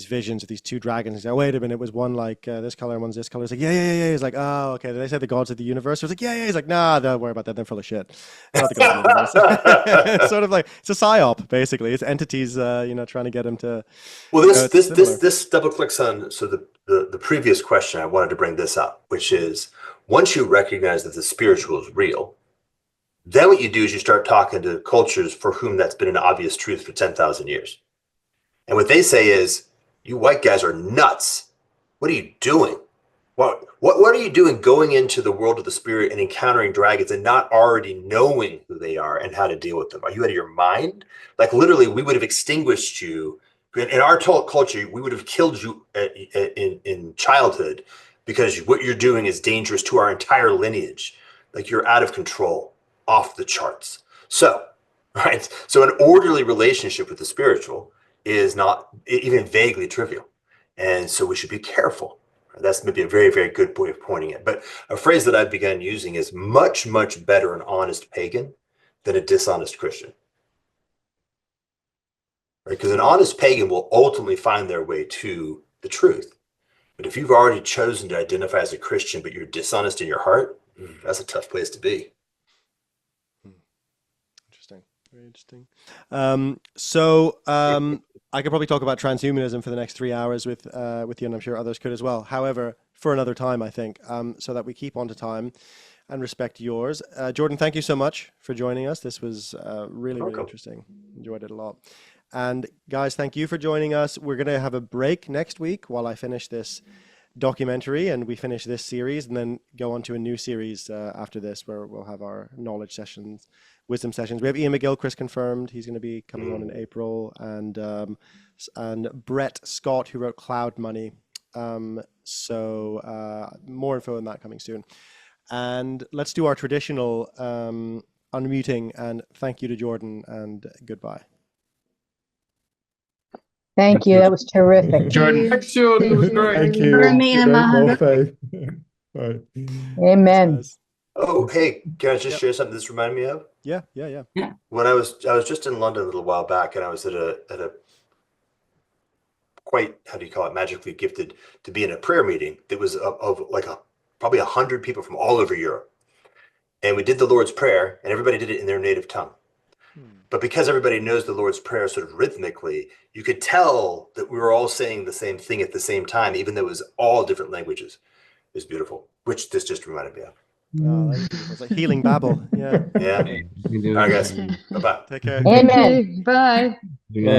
visions of these two dragons. He's like, oh, wait a minute, it was one like this color and one's this color. He's like, yeah. He's like, oh, okay. Did they say the gods of the universe? I was like, yeah. He's like, nah, don't worry about that. They're full of shit. Not the gods of the universe. It's sort of like, it's a psyop, basically. It's entities, you know, trying to get him to. Well, this double clicks on the previous question. I wanted to bring this up, which is once you recognize that the spiritual is real, then what you do is you start talking to cultures for whom that's been an obvious truth for 10,000 years. And what they say is, you white guys are nuts. What are you doing? What are you doing going into the world of the spirit and encountering dragons and not already knowing who they are and how to deal with them? Are you out of your mind? Like literally, we would have extinguished you. In our culture, we would have killed you in childhood because what you're doing is dangerous to our entire lineage. Like you're out of control, off the charts. So, right? So an orderly relationship with the spiritual is not even vaguely trivial. And so we should be careful. That's maybe a very, very good way of pointing it. But a phrase that I've begun using is much, much better an honest pagan than a dishonest Christian. Right? Because an honest pagan will ultimately find their way to the truth. But if you've already chosen to identify as a Christian, but you're dishonest in your heart, that's a tough place to be. Interesting. Very interesting. I could probably talk about transhumanism for the next 3 hours with you, and I'm sure others could as well. However, for another time, I think, so that we keep on to time and respect yours. Jordan, thank you so much for joining us. This was really interesting. Enjoyed it a lot. And guys, thank you for joining us. We're going to have a break next week while I finish this documentary and we finish this series, and then go on to a new series after this where we'll have our knowledge sessions, wisdom sessions. We have Ian McGilchrist confirmed. He's going to be coming on in April, and Brett Scott, who wrote Cloud Money. So more info on that coming soon. And let's do our traditional unmuting, and thank you to Jordan, and goodbye. Thank you. That was terrific. Jordan. Thanks, Jordan. It was great. Thank you. More faith. Right. Amen. Oh, hey, can I just share something this reminded me of? Yeah. When I was just in London a little while back, and I was at a quite, how do you call it, magically gifted to be in a prayer meeting that was of like probably 100 people from all over Europe. And we did the Lord's Prayer, and everybody did it in their native tongue. But because everybody knows the Lord's Prayer sort of rhythmically, you could tell that we were all saying the same thing at the same time, even though it was all different languages. It was beautiful, which this just reminded me of. Oh, that was beautiful. It's like healing babble. Yeah. Yeah. All right, guys. Bye-bye. Take care. Amen. Bye. Yeah.